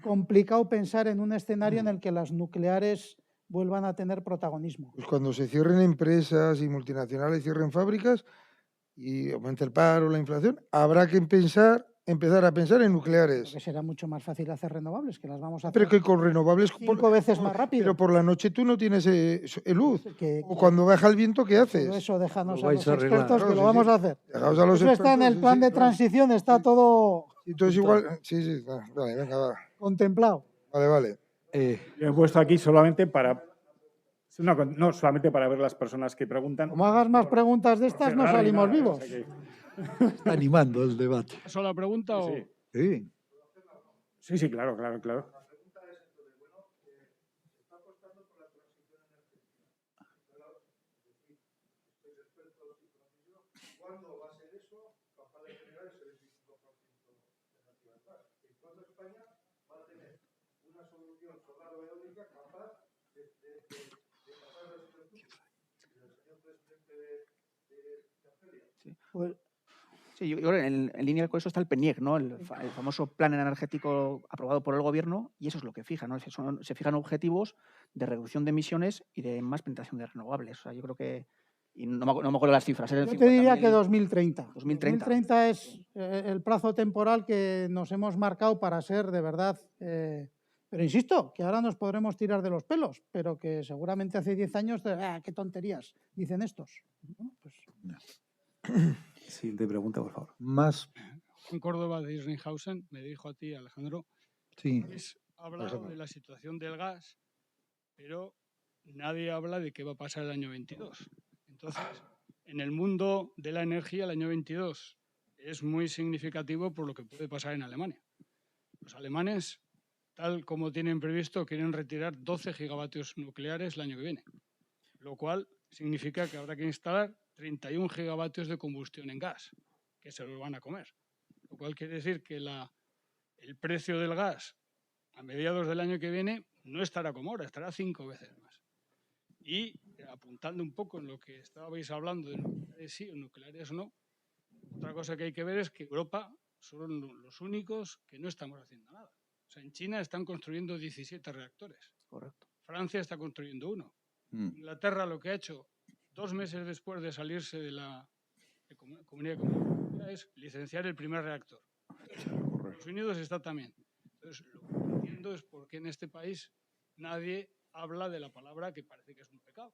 complicado pensar en un escenario en el que las nucleares vuelvan a tener protagonismo. Pues cuando se cierren empresas y multinacionales cierren fábricas y aumente el paro, la inflación, habrá que empezar a pensar en nucleares. Porque será mucho más fácil hacer renovables, que las vamos a hacer Pero que con renovables 5 veces más rápido. Pero por la noche tú no tienes luz. Que O cuando baja el viento, ¿qué haces? todo eso déjanos Lo a vais los a arreglar. expertos, que Claro, lo sí, vamos sí. a hacer. Dejaos a los Eso está en expertos, el plan de claro. transición, está todo Entonces igual, sí, vale, venga, va. contemplado. Vale. Yo he puesto aquí solamente para... No, solamente para ver las personas que preguntan. Como hagas más preguntas de estas, no Cerrar y salimos nada, vivos. o sea que- Está animando el debate. ¿Sola pregunta o...? Sí. Sí, claro. una solución solar o eólica capaz de pasar la situación del señor presidente de Argelia. Sí. Pues, Sí, yo creo que en línea con eso está el PNIEC, ¿no? El famoso plan energético aprobado por el gobierno, y eso es lo que fija, ¿no? Se fijan objetivos de reducción de emisiones y de más penetración de renovables. O sea, yo creo que, y no me acuerdo las cifras. yo te diría que 2030. 2030. 2030 es el plazo temporal que nos hemos marcado para ser de verdad. Pero insisto, que ahora nos podremos tirar de los pelos, pero que seguramente hace 10 años, qué tonterías dicen estos. ¿No? Pues, Siguiente pregunta, por favor. Más, Juan Córdoba de Isringhausen me dijo a ti, Alejandro, sí. habéis hablado de la situación del gas, pero nadie habla de qué va a pasar el año 22. Entonces, en el mundo de la energía, el año 22 es muy significativo por lo que puede pasar en Alemania. Los alemanes, tal como tienen previsto, quieren retirar 12 gigavatios nucleares el año que viene, lo cual significa que habrá que instalar 31 gigavatios de combustión en gas, que se los van a comer. Lo cual quiere decir que el precio del gas a mediados del año que viene no estará como ahora, estará 5 veces más. Y apuntando un poco en lo que estabais hablando de nucleares sí o nucleares no, otra cosa que hay que ver es que Europa son los únicos que no estamos haciendo nada. O sea, en China están construyendo 17 reactores. Correcto. Francia está construyendo 1. Inglaterra lo que ha hecho 2 meses después de salirse de la Comunidad Económica es licenciar el primer reactor. Estados Unidos está también. Entonces, lo que no entiendo es por qué en este país nadie habla de la palabra que parece que es un pecado.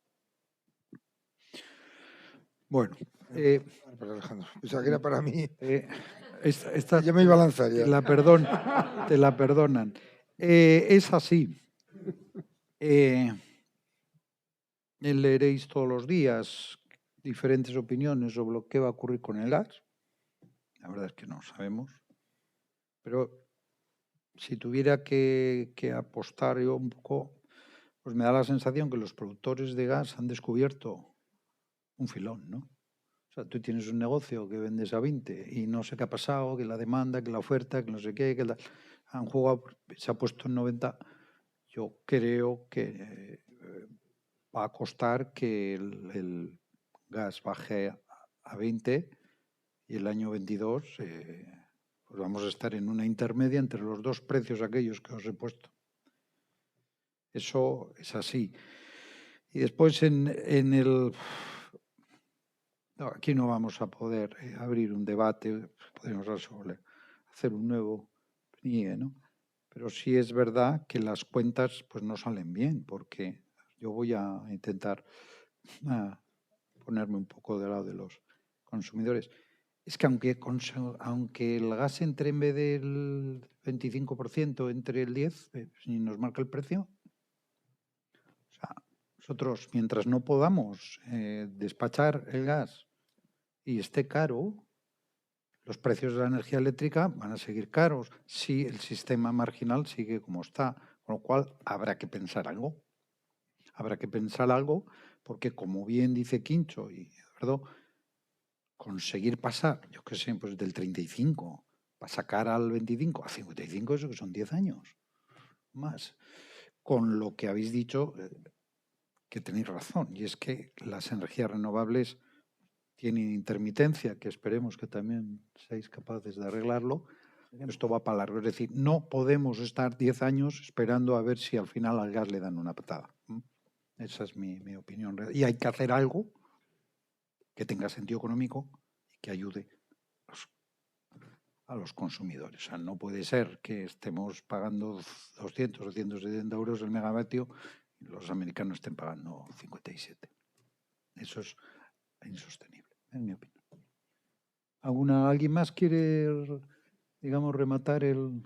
Bueno, Para Alejandro. Pensaba que era para mí. esta Ya me iba a lanzar ya. te la perdonan. Es así. Leeréis todos los días diferentes opiniones sobre lo que va a ocurrir con el gas. La verdad es que no sabemos. Pero si tuviera que apostar yo un poco, pues me da la sensación que los productores de gas han descubierto un filón, ¿no? O sea, tú tienes un negocio que vendes a 20 y no sé qué ha pasado, que la demanda, que la oferta, que no sé qué, han jugado, se ha puesto en 90. Yo creo que va a costar que el gas baje a 20 y el año 22 pues vamos a estar en una intermedia entre los dos precios aquellos que os he puesto. Eso es así. Y después en el... No, aquí no vamos a poder abrir un debate, podemos hacer un nuevo PNIE, ¿no? Pero sí es verdad que las cuentas pues no salen bien, porque yo voy a intentar ponerme un poco del lado de los consumidores. Es que aunque el gas entre en vez del 25%, entre el 10%, si nos marca el precio, o sea, nosotros mientras no podamos despachar el gas y esté caro, los precios de la energía eléctrica van a seguir caros si el sistema marginal sigue como está, con lo cual habrá que pensar algo. Habrá que pensar algo porque, como bien dice Quincho, y ¿verdad? Conseguir pasar, yo qué sé, pues del 35 para sacar al 25 a 55, eso que son 10 años más. Con lo que habéis dicho, que tenéis razón, y es que las energías renovables tienen intermitencia, que esperemos que también seáis capaces de arreglarlo. Esto va para largo, es decir, no podemos estar 10 años esperando a ver si al final al gas le dan una patada. Esa es mi opinión. Y hay que hacer algo que tenga sentido económico y que ayude a los consumidores. O sea, no puede ser que estemos pagando 200 o 170 euros el megavatio y los americanos estén pagando 57. Eso es insostenible, en mi opinión. ¿Alguien más quiere, digamos, rematar el...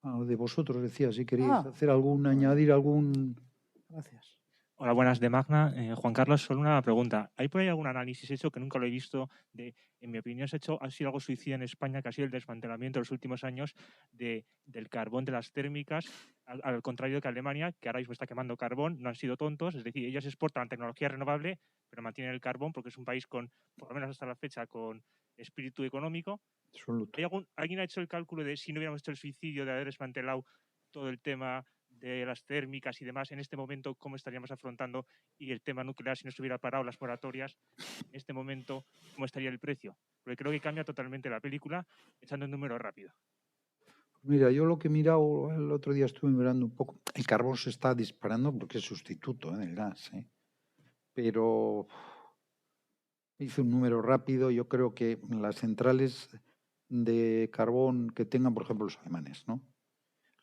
de vosotros, decía, si queréis hacer añadir algún... Gracias. Hola, buenas, de Magna. Juan Carlos, solo una pregunta. ¿Hay por ahí algún análisis hecho, que nunca lo he visto, en mi opinión, ha sido algo suicida en España, que ha sido el desmantelamiento en los últimos años del carbón de las térmicas, al contrario que Alemania, que ahora mismo está quemando carbón, no han sido tontos, es decir, ellos exportan tecnología renovable, pero mantienen el carbón porque es un país con, por lo menos hasta la fecha, con espíritu económico. Absoluto. ¿Alguien ha hecho el cálculo de si no hubiéramos hecho el suicidio de haber desmantelado todo el tema de las térmicas y demás, en este momento, ¿cómo estaríamos afrontando? Y el tema nuclear, si no se hubiera parado las moratorias, en este momento, ¿cómo estaría el precio? Porque creo que cambia totalmente la película echando un número rápido. Mira, yo lo que he mirado, el otro día estuve mirando un poco, el carbón se está disparando porque es sustituto del gas, pero hice un número rápido, yo creo que las centrales de carbón que tengan, por ejemplo, los alemanes, ¿no?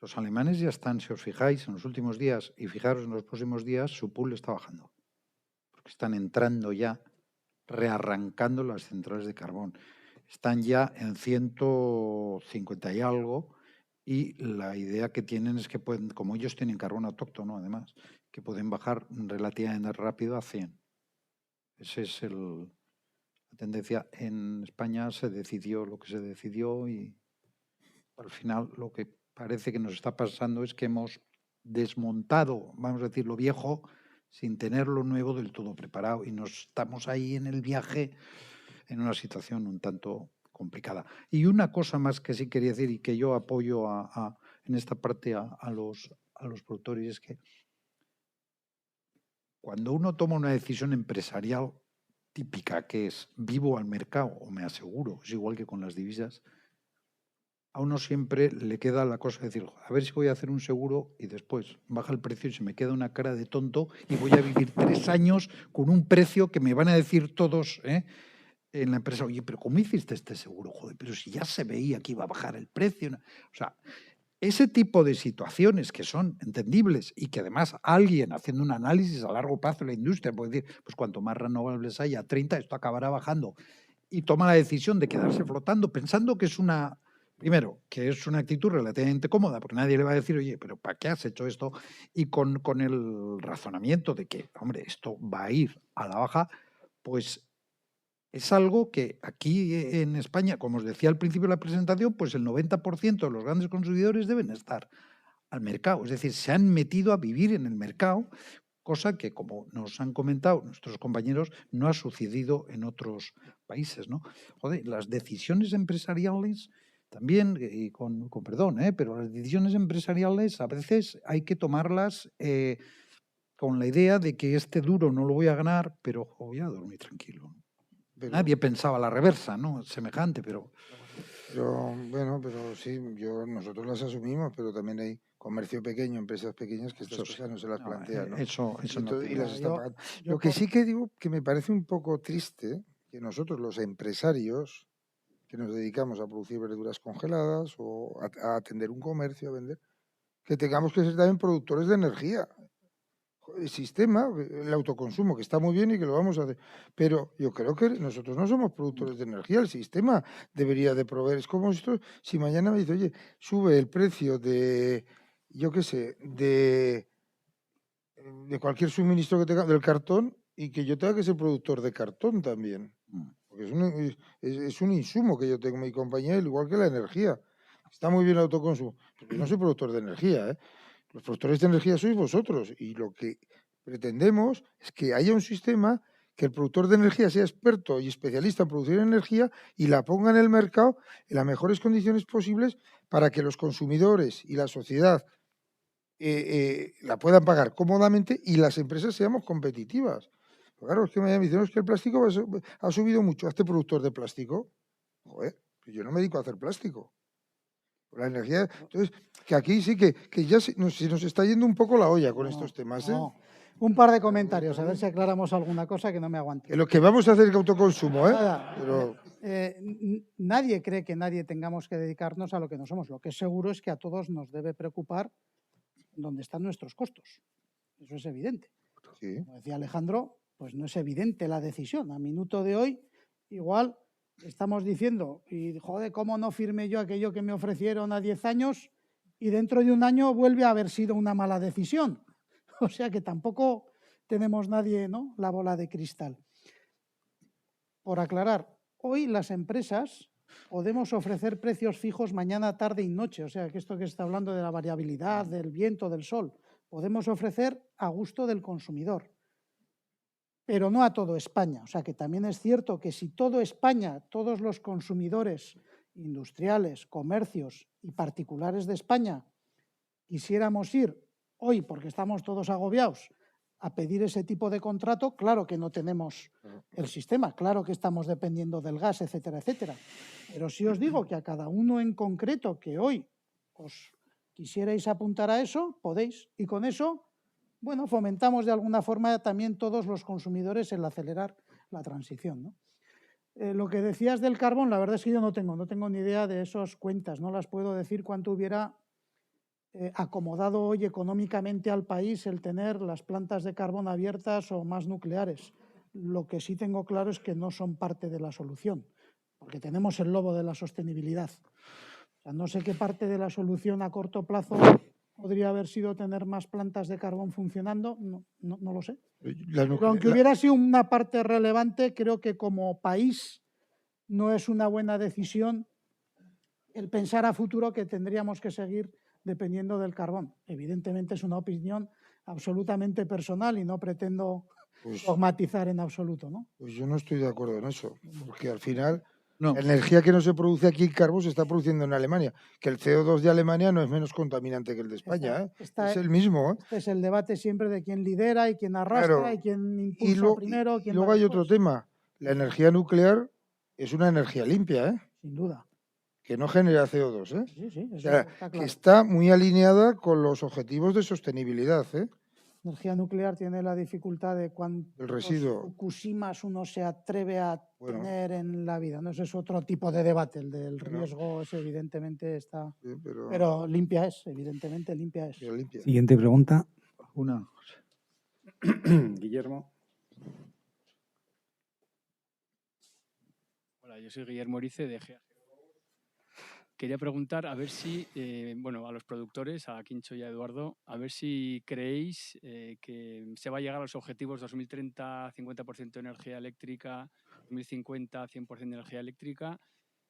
Los alemanes ya están, si os fijáis, en los últimos días, y fijaros en los próximos días, su pool está bajando, porque están entrando ya, rearrancando las centrales de carbón. Están ya en 150 y algo, y la idea que tienen es que pueden, como ellos tienen carbón autóctono además, que pueden bajar relativamente rápido a 100. Esa es la tendencia. En España se decidió lo que se decidió y al final lo que parece que nos está pasando es que hemos desmontado, vamos a decir, lo viejo sin tener lo nuevo del todo preparado y nos estamos ahí en el viaje en una situación un tanto complicada. Y una cosa más que sí quería decir y que yo apoyo en esta parte a los productores es que cuando uno toma una decisión empresarial típica que es vivo al mercado o me aseguro, es igual que con las divisas, a uno siempre le queda la cosa de decir, a ver si voy a hacer un seguro y después baja el precio y se me queda una cara de tonto y voy a vivir 3 años con un precio que me van a decir todos en la empresa, oye, pero ¿cómo hiciste este seguro? Joder, pero si ya se veía que iba a bajar el precio. O sea, ese tipo de situaciones que son entendibles y que además alguien haciendo un análisis a largo plazo de la industria puede decir, pues cuanto más renovables haya, 30, esto acabará bajando, y toma la decisión de quedarse flotando pensando que es una... Primero, que es una actitud relativamente cómoda, porque nadie le va a decir, oye, pero ¿para qué has hecho esto? Y con el razonamiento de que, hombre, esto va a ir a la baja, pues es algo que aquí en España, como os decía al principio de la presentación, pues el 90% de los grandes consumidores deben estar al mercado. Es decir, se han metido a vivir en el mercado, cosa que, como nos han comentado nuestros compañeros, no ha sucedido en otros países, ¿no? Joder, las decisiones empresariales también, y con perdón, pero las decisiones empresariales a veces hay que tomarlas con la idea de que este duro no lo voy a ganar, pero voy a dormir tranquilo. Nadie pensaba la reversa, ¿no? Semejante, pero bueno, pero sí, nosotros las asumimos, pero también hay comercio pequeño, empresas pequeñas que estas cosas no se las plantean, ¿no? Eso no y las están pagando. Lo que sí que digo que me parece un poco triste que nosotros los empresarios que nos dedicamos a producir verduras congeladas o a atender un comercio, a vender, que tengamos que ser también productores de energía. El sistema, el autoconsumo, que está muy bien y que lo vamos a hacer, pero yo creo que nosotros no somos productores de energía, el sistema debería de proveer. Es como esto, si mañana me dice, oye, sube el precio de, yo qué sé, de cualquier suministro que tenga, del cartón, y que yo tenga que ser productor de cartón también. Porque es un insumo que yo tengo en mi compañía, igual que la energía. Está muy bien el autoconsumo, pero yo no soy productor de energía, Los productores de energía sois vosotros, y lo que pretendemos es que haya un sistema que el productor de energía sea experto y especialista en producir energía y la ponga en el mercado en las mejores condiciones posibles para que los consumidores y la sociedad la puedan pagar cómodamente y las empresas seamos competitivas. Pero claro, es que me dicen, que el plástico ha subido mucho. ¿Hazte productor de plástico? Joder, yo no me dedico a hacer plástico. La energía, entonces, que aquí sí que ya se nos está yendo un poco la olla con estos temas. No. Un par de comentarios, a ver si aclaramos alguna cosa que no me aguante. Que lo que vamos a hacer es autoconsumo, Nada, pero... nadie cree que nadie tengamos que dedicarnos a lo que no somos. Lo que es seguro es que a todos nos debe preocupar dónde están nuestros costos. Eso es evidente. Sí. Como decía Alejandro, pues no es evidente la decisión. A minuto de hoy, igual estamos diciendo, y joder, ¿cómo no firmé yo aquello que me ofrecieron a 10 años y dentro de un año vuelve a haber sido una mala decisión? O sea que tampoco tenemos nadie, ¿no?, la bola de cristal. Por aclarar, hoy las empresas podemos ofrecer precios fijos mañana, tarde y noche. O sea que esto que está hablando de la variabilidad, del viento, del sol, podemos ofrecer a gusto del consumidor, pero no a todo España. O sea que también es cierto que si todo España, todos los consumidores industriales, comercios y particulares de España quisiéramos ir hoy, porque estamos todos agobiados, a pedir ese tipo de contrato, claro que no tenemos el sistema, claro que estamos dependiendo del gas, etcétera, etcétera. Pero si os digo que a cada uno en concreto que hoy os quisierais apuntar a eso, podéis. Y con eso, bueno, fomentamos de alguna forma también todos los consumidores el acelerar la transición, ¿no? Lo que decías del carbón, la verdad es que yo no tengo ni idea de esas cuentas, no las puedo decir cuánto hubiera acomodado hoy económicamente al país el tener las plantas de carbón abiertas o más nucleares. Lo que sí tengo claro es que no son parte de la solución, porque tenemos el lobo de la sostenibilidad. O sea, no sé qué parte de la solución a corto plazo podría haber sido tener más plantas de carbón funcionando, no lo sé. Pero aunque hubiera sido una parte relevante, creo que como país no es una buena decisión el pensar a futuro que tendríamos que seguir dependiendo del carbón. Evidentemente es una opinión absolutamente personal y no pretendo dogmatizar en absoluto, ¿no? Pues yo no estoy de acuerdo en eso, porque al final la energía que no se produce aquí en carbón se está produciendo en Alemania, que el CO2 de Alemania no es menos contaminante que el de España, es el mismo. Este es el debate siempre de quién lidera y quién arrastra, Claro. y quién impulsa primero. Y luego hay otro tema, la energía nuclear es una energía limpia, ¿eh? Sin duda. Que no genera CO2, ¿eh? Sí, O eso sea, está claro. que está muy alineada con los objetivos de sostenibilidad, ¿eh? La energía nuclear tiene la dificultad de El cuántos residuo. Fukushimas uno se atreve a tener en la vida, ¿no? Ese es otro tipo de debate, el del riesgo, ese evidentemente está... Sí, pero limpia es, evidentemente limpia es. Siguiente pregunta. Guillermo. Hola, yo soy Guillermo Orice de GEA. Quería preguntar a ver si, bueno, a los productores, a Quincho y a Eduardo, a ver si creéis que se va a llegar a los objetivos 2030, 50% de energía eléctrica, 2050, 100% de energía eléctrica,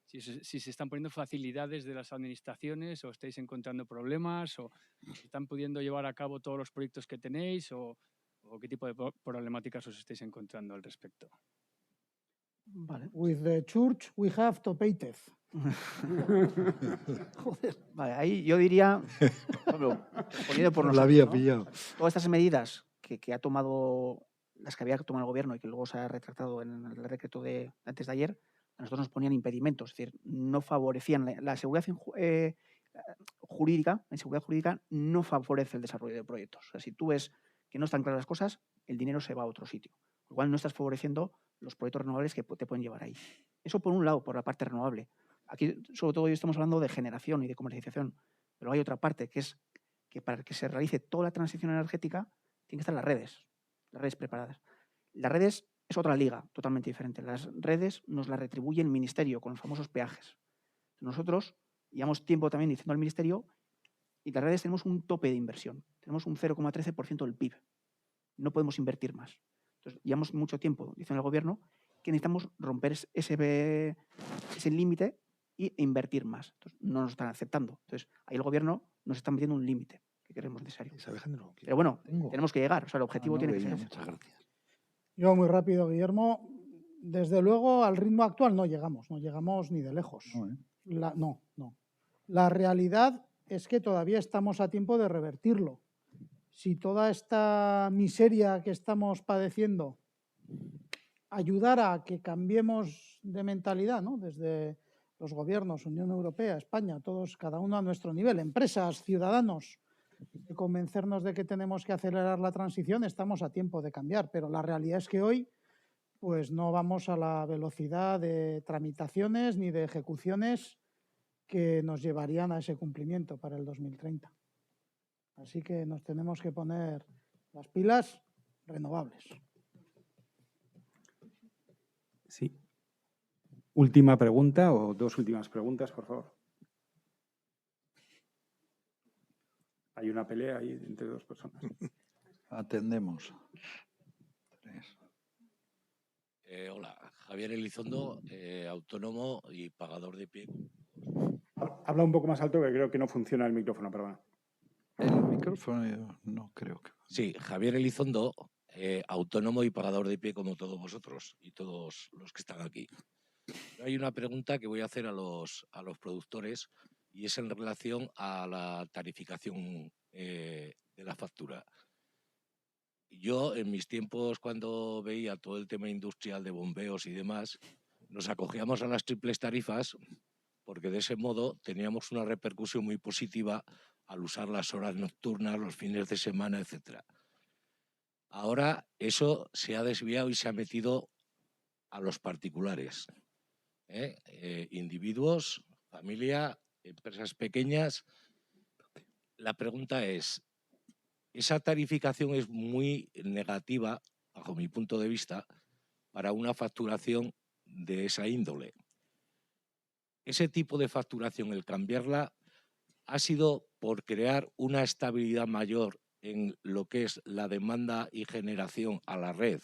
si se están poniendo facilidades de las administraciones o estáis encontrando problemas o si están pudiendo llevar a cabo todos los proyectos que tenéis o qué tipo de problemáticas os estáis encontrando al respecto. Vale. With the church we have to pay TEF. Joder. Vale, ahí yo diría, bueno, poniendo por No nosotros, la había ¿no? pillado. Todas estas medidas que ha tomado, las que había tomado el gobierno y que luego se ha retractado en el decreto de antes de ayer, a nosotros nos ponían impedimentos, es decir, no favorecían la seguridad jurídica, la inseguridad jurídica no favorece el desarrollo de proyectos. O sea, si tú ves que no están claras las cosas, el dinero se va a otro sitio. Con lo cual no estás favoreciendo los proyectos renovables que te pueden llevar ahí. Eso por un lado, por la parte renovable. Aquí, sobre todo, hoy estamos hablando de generación y de comercialización, pero hay otra parte que es que para que se realice toda la transición energética tienen que estar las redes preparadas. Las redes es otra liga totalmente diferente. Las redes nos las retribuye el Ministerio con los famosos peajes. Nosotros llevamos tiempo también diciendo al Ministerio y las redes tenemos un tope de inversión. Tenemos un 0,13% del PIB. No podemos invertir más. Entonces, llevamos mucho tiempo diciendo al Gobierno que necesitamos romper ese límite e invertir más. Entonces, no nos están aceptando. Entonces, ahí el Gobierno nos está metiendo un límite que creemos necesario. Pero bueno, tenemos que llegar. O sea, el objetivo tiene que ser ese. Muchas gracias. Yo muy rápido, Guillermo. Desde luego, al ritmo actual no llegamos ni de lejos. No. La realidad es que todavía estamos a tiempo de revertirlo. Si toda esta miseria que estamos padeciendo ayudara a que cambiemos de mentalidad, ¿no? Desde los gobiernos, Unión Europea, España, todos, cada uno a nuestro nivel, empresas, ciudadanos, de convencernos de que tenemos que acelerar la transición, estamos a tiempo de cambiar. Pero la realidad es que hoy pues no vamos a la velocidad de tramitaciones ni de ejecuciones que nos llevarían a ese cumplimiento para el 2030. Así que nos tenemos que poner las pilas renovables. Sí. Última pregunta o dos últimas preguntas, por favor. Hay una pelea ahí entre dos personas. Atendemos. Hola, Javier Elizondo, autónomo y pagador de pie. Habla un poco más alto que creo que no funciona el micrófono, perdona. El micrófono no creo que... Sí, Javier Elizondo, autónomo y pagador de pie como todos vosotros y todos los que están aquí. Hay una pregunta que voy a hacer a los productores y es en relación a la tarificación de la factura. Yo, en mis tiempos, cuando veía todo el tema industrial de bombeos y demás, nos acogíamos a las triples tarifas porque de ese modo teníamos una repercusión muy positiva al usar las horas nocturnas, los fines de semana, etc. Ahora eso se ha desviado y se ha metido a los particulares, individuos, familia, empresas pequeñas. La pregunta es, esa tarificación es muy negativa, bajo mi punto de vista, para una facturación de esa índole. Ese tipo de facturación, el cambiarla, ha sido por crear una estabilidad mayor en lo que es la demanda y generación a la red,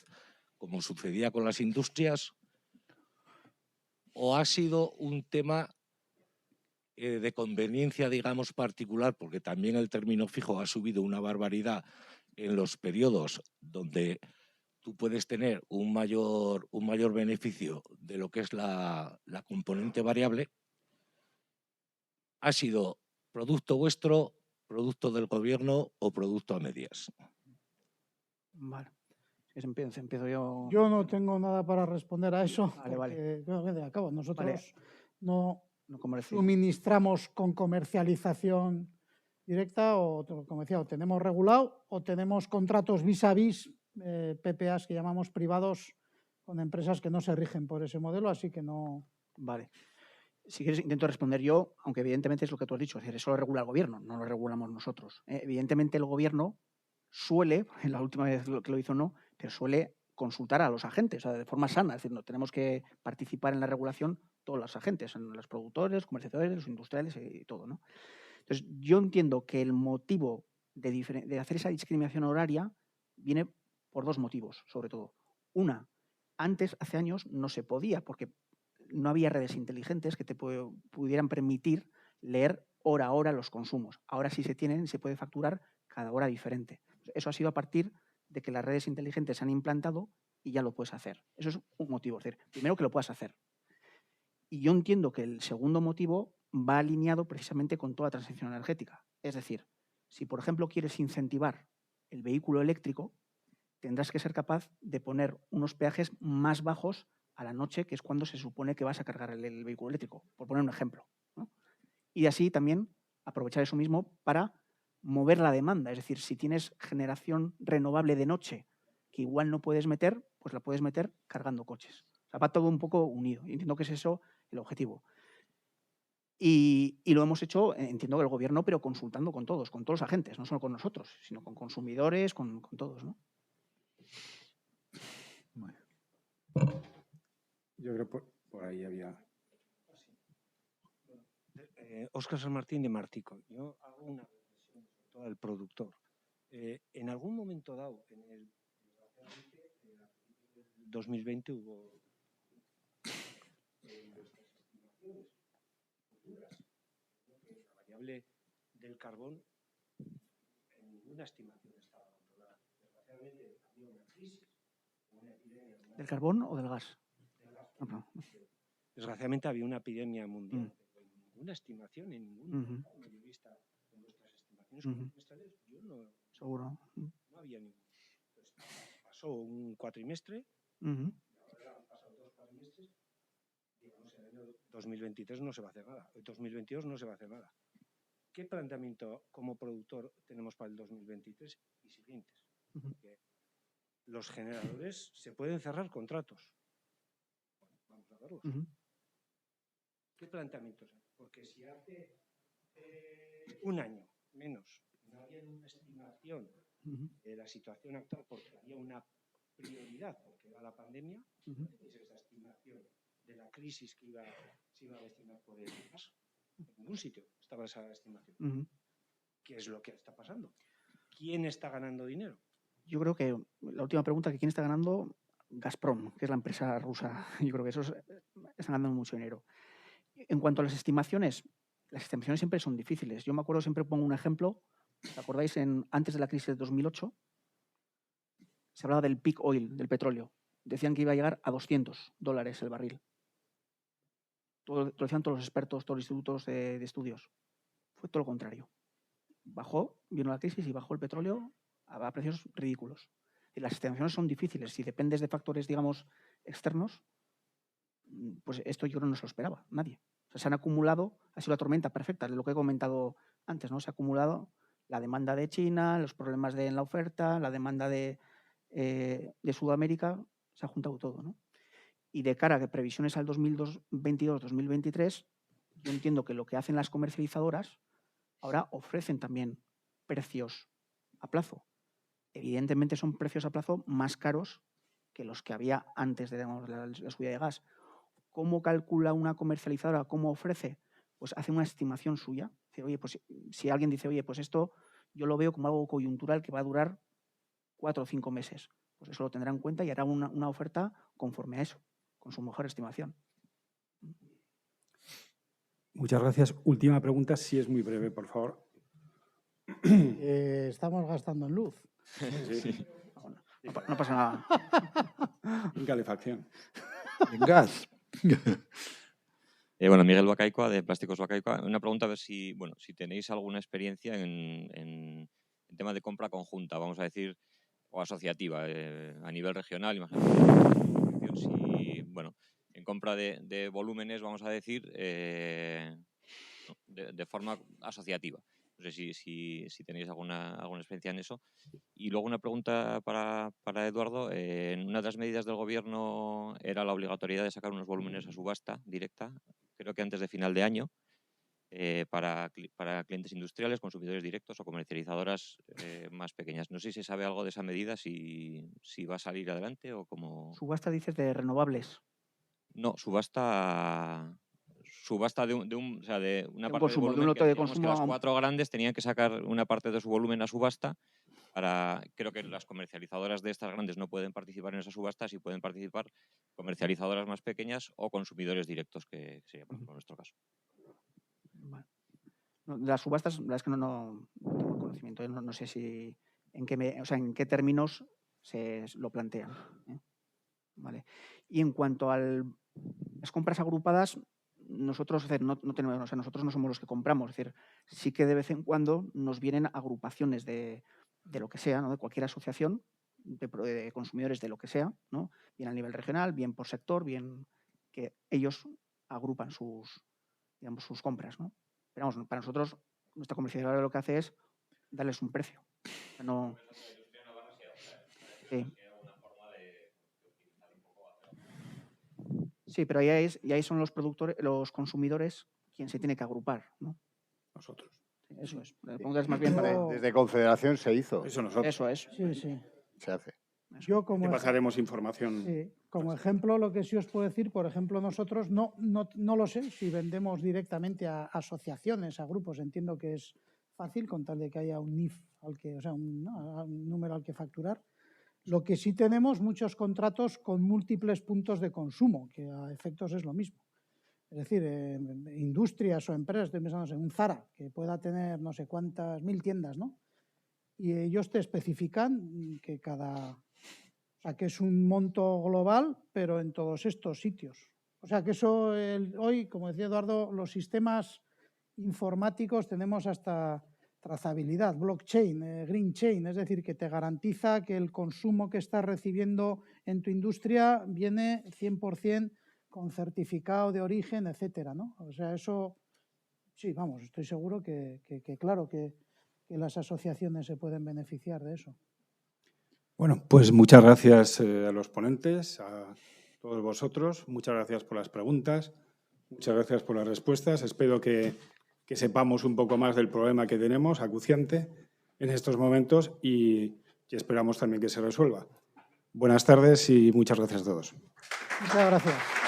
como sucedía con las industrias, o ha sido un tema de conveniencia, digamos, particular, porque también el término fijo ha subido una barbaridad en los periodos donde tú puedes tener un mayor beneficio de lo que es la componente variable. ¿Ha sido producto vuestro, producto del gobierno o producto a medias? Vale. Empiezo yo. Yo no tengo nada para responder a eso. Vale, vale. Acabo. Nosotros Vale. no comercio. suministramos con comercialización directa o, como decía, o tenemos regulado o tenemos contratos vis a vis, PPAs que llamamos privados, con empresas que no se rigen por ese modelo, así que no. Vale. Si quieres, intento responder yo, aunque evidentemente es lo que tú has dicho, es decir, eso lo regula el gobierno, no lo regulamos nosotros. Evidentemente el gobierno suele, la última vez que lo hizo no, pero suele consultar a los agentes, o sea, de forma sana, es decir, no tenemos que participar en la regulación todos los agentes, los productores, comercializadores, los industriales y todo, ¿no? Entonces, yo entiendo que el motivo de hacer esa discriminación horaria viene por dos motivos, sobre todo. Una, antes, hace años, no se podía, porque no había redes inteligentes que te pudieran permitir leer hora a hora los consumos. Ahora sí se tienen y se puede facturar cada hora diferente. Eso ha sido a partir de que las redes inteligentes se han implantado y ya lo puedes hacer. Eso es un motivo. Es decir, primero que lo puedas hacer. Y yo entiendo que el segundo motivo va alineado precisamente con toda la transición energética. Es decir, si por ejemplo quieres incentivar el vehículo eléctrico, tendrás que ser capaz de poner unos peajes más bajos a la noche, que es cuando se supone que vas a cargar el vehículo eléctrico, por poner un ejemplo, ¿no? Y así también aprovechar eso mismo para mover la demanda. Es decir, si tienes generación renovable de noche que igual no puedes meter, pues la puedes meter cargando coches. O sea, va todo un poco unido. Y entiendo que es eso el objetivo. Y lo hemos hecho, entiendo que el gobierno, pero consultando con todos los agentes, no solo con nosotros, sino con consumidores, con todos, ¿no? Bueno. Yo creo que por ahí había... Óscar San Martín de Martico. Yo hago una reflexión sobre todo al productor. En algún momento dado, en 2020 hubo nuestras estimaciones futuras, que la variable del carbón en ninguna estimación estaba controlada. Desgraciadamente había una crisis, una epidemia. ¿Del carbón o del gas? Del gas. No. Desgraciadamente había una epidemia mundial. Una estimación en ningún mayorista de nuestras estimaciones trimestrales, yo no. Seguro. No había ningún. Entonces, pasó un cuatrimestre, ahora han pasado 2 cuatrimestres, digamos, en el año 2023 no se va a hacer nada, en 2022 no se va a hacer nada. ¿Qué planteamiento como productor tenemos para el 2023 y siguientes? Porque los generadores se pueden cerrar contratos. Bueno, vamos a verlos. ¿Qué planteamientos hay? Porque si hace un año menos no había una estimación de la situación actual porque había una prioridad, porque era la pandemia, es esa estimación de la crisis que se iba a destinar por el gas. En ningún sitio estaba esa estimación. ¿Qué es lo que está pasando? ¿Quién está ganando dinero? Yo creo que la última pregunta, que quién está ganando, Gazprom, que es la empresa rusa. Yo creo que esos están ganando mucho dinero. En cuanto a las estimaciones siempre son difíciles. Yo me acuerdo, siempre pongo un ejemplo. ¿Os acordáis? Antes de la crisis de 2008, se hablaba del peak oil, del petróleo. Decían que iba a llegar a $200 el barril. lo decían todos los expertos, todos los institutos de estudios. Fue todo lo contrario. Bajó, vino la crisis y bajó el petróleo a precios ridículos. Y las estimaciones son difíciles. Si dependes de factores, digamos, externos, pues esto yo creo que no se lo esperaba nadie. O sea, se han acumulado, ha sido la tormenta perfecta, de lo que he comentado antes, ¿no? Se ha acumulado la demanda de China, los problemas en la oferta, la demanda de Sudamérica, se ha juntado todo, ¿no? Y de cara a que previsiones al 2022-2023, yo entiendo que lo que hacen las comercializadoras ahora ofrecen también precios a plazo. Evidentemente son precios a plazo más caros que los que había antes de la subida de gas. ¿Cómo calcula una comercializadora? ¿Cómo ofrece? Pues hace una estimación suya. Dice, oye, pues si alguien dice, oye, pues esto yo lo veo como algo coyuntural que va a durar 4 o 5 meses. Pues eso lo tendrá en cuenta y hará una oferta conforme a eso, con su mejor estimación. Muchas gracias. Última pregunta, si es muy breve, por favor. Estamos gastando en luz. Sí. No pasa nada. En calefacción. En gas. Bueno, Miguel Bacaicoa, de Plásticos Bacaicoa. Una pregunta, a ver si tenéis alguna experiencia en tema de compra conjunta, vamos a decir, o asociativa, a nivel regional, imagínate. Si, bueno, en compra de volúmenes, vamos a decir, de forma asociativa. No sé si tenéis alguna experiencia en eso. Y luego una pregunta para Eduardo. En una de las medidas del Gobierno era la obligatoriedad de sacar unos volúmenes a subasta directa, creo que antes de final de año, para clientes industriales, consumidores directos o comercializadoras más pequeñas. No sé si se sabe algo de esa medida, si va a salir adelante o cómo. ¿Subasta dices de renovables? No, subasta de una parte consumo, de volumen, de un lote de digamos consumo. que las 4 grandes tenían que sacar una parte de su volumen a subasta. Creo que las comercializadoras de estas grandes no pueden participar en esas subastas y pueden participar comercializadoras más pequeñas o consumidores directos, que sería, por ejemplo, nuestro caso. Vale. No, las subastas, la verdad es que no tengo conocimiento. No sé si en qué términos se lo plantean. Vale. Y en cuanto a las compras agrupadas, nosotros nosotros no somos los que compramos. Es decir, sí que de vez en cuando nos vienen agrupaciones de lo que sea, ¿no? De cualquier asociación de consumidores de lo que sea, ¿no? Bien a nivel regional, bien por sector, bien que ellos agrupan sus compras, ¿no? Pero vamos, para nosotros, nuestra comercializadora lo que hace es darles un precio. O sea, no. Sí. Sí, pero ahí son los productores, los consumidores, quien se tiene que agrupar, ¿no? Nosotros. Sí, eso es. La pregunta es más bien para. Desde Confederación se hizo. Eso nosotros. Eso es. Sí, sí. Se hace. Yo Te pasaremos información. Sí, como ejemplo, lo que sí os puedo decir, por ejemplo, nosotros no lo sé si vendemos directamente a asociaciones, a grupos. Entiendo que es fácil con tal de que haya un NIF, un número al que facturar. Lo que sí tenemos muchos contratos con múltiples puntos de consumo, que a efectos es lo mismo. Es decir, industrias o empresas, estoy pensando en un Zara, que pueda tener no sé cuántas 1000 tiendas, ¿no? Y ellos te especifican que que es un monto global, pero en todos estos sitios. O sea que eso, hoy, como decía Eduardo, los sistemas informáticos tenemos hasta trazabilidad, blockchain, green chain, es decir, que te garantiza que el consumo que estás recibiendo en tu industria viene 100% con certificado de origen, etcétera, ¿no? O sea, eso, sí, vamos, estoy seguro que claro, que las asociaciones se pueden beneficiar de eso. Bueno, pues muchas gracias a los ponentes, a todos vosotros. Muchas gracias por las preguntas, muchas gracias por las respuestas. Espero que sepamos un poco más del problema que tenemos, acuciante, en estos momentos y esperamos también que se resuelva. Buenas tardes y muchas gracias a todos. Muchas gracias.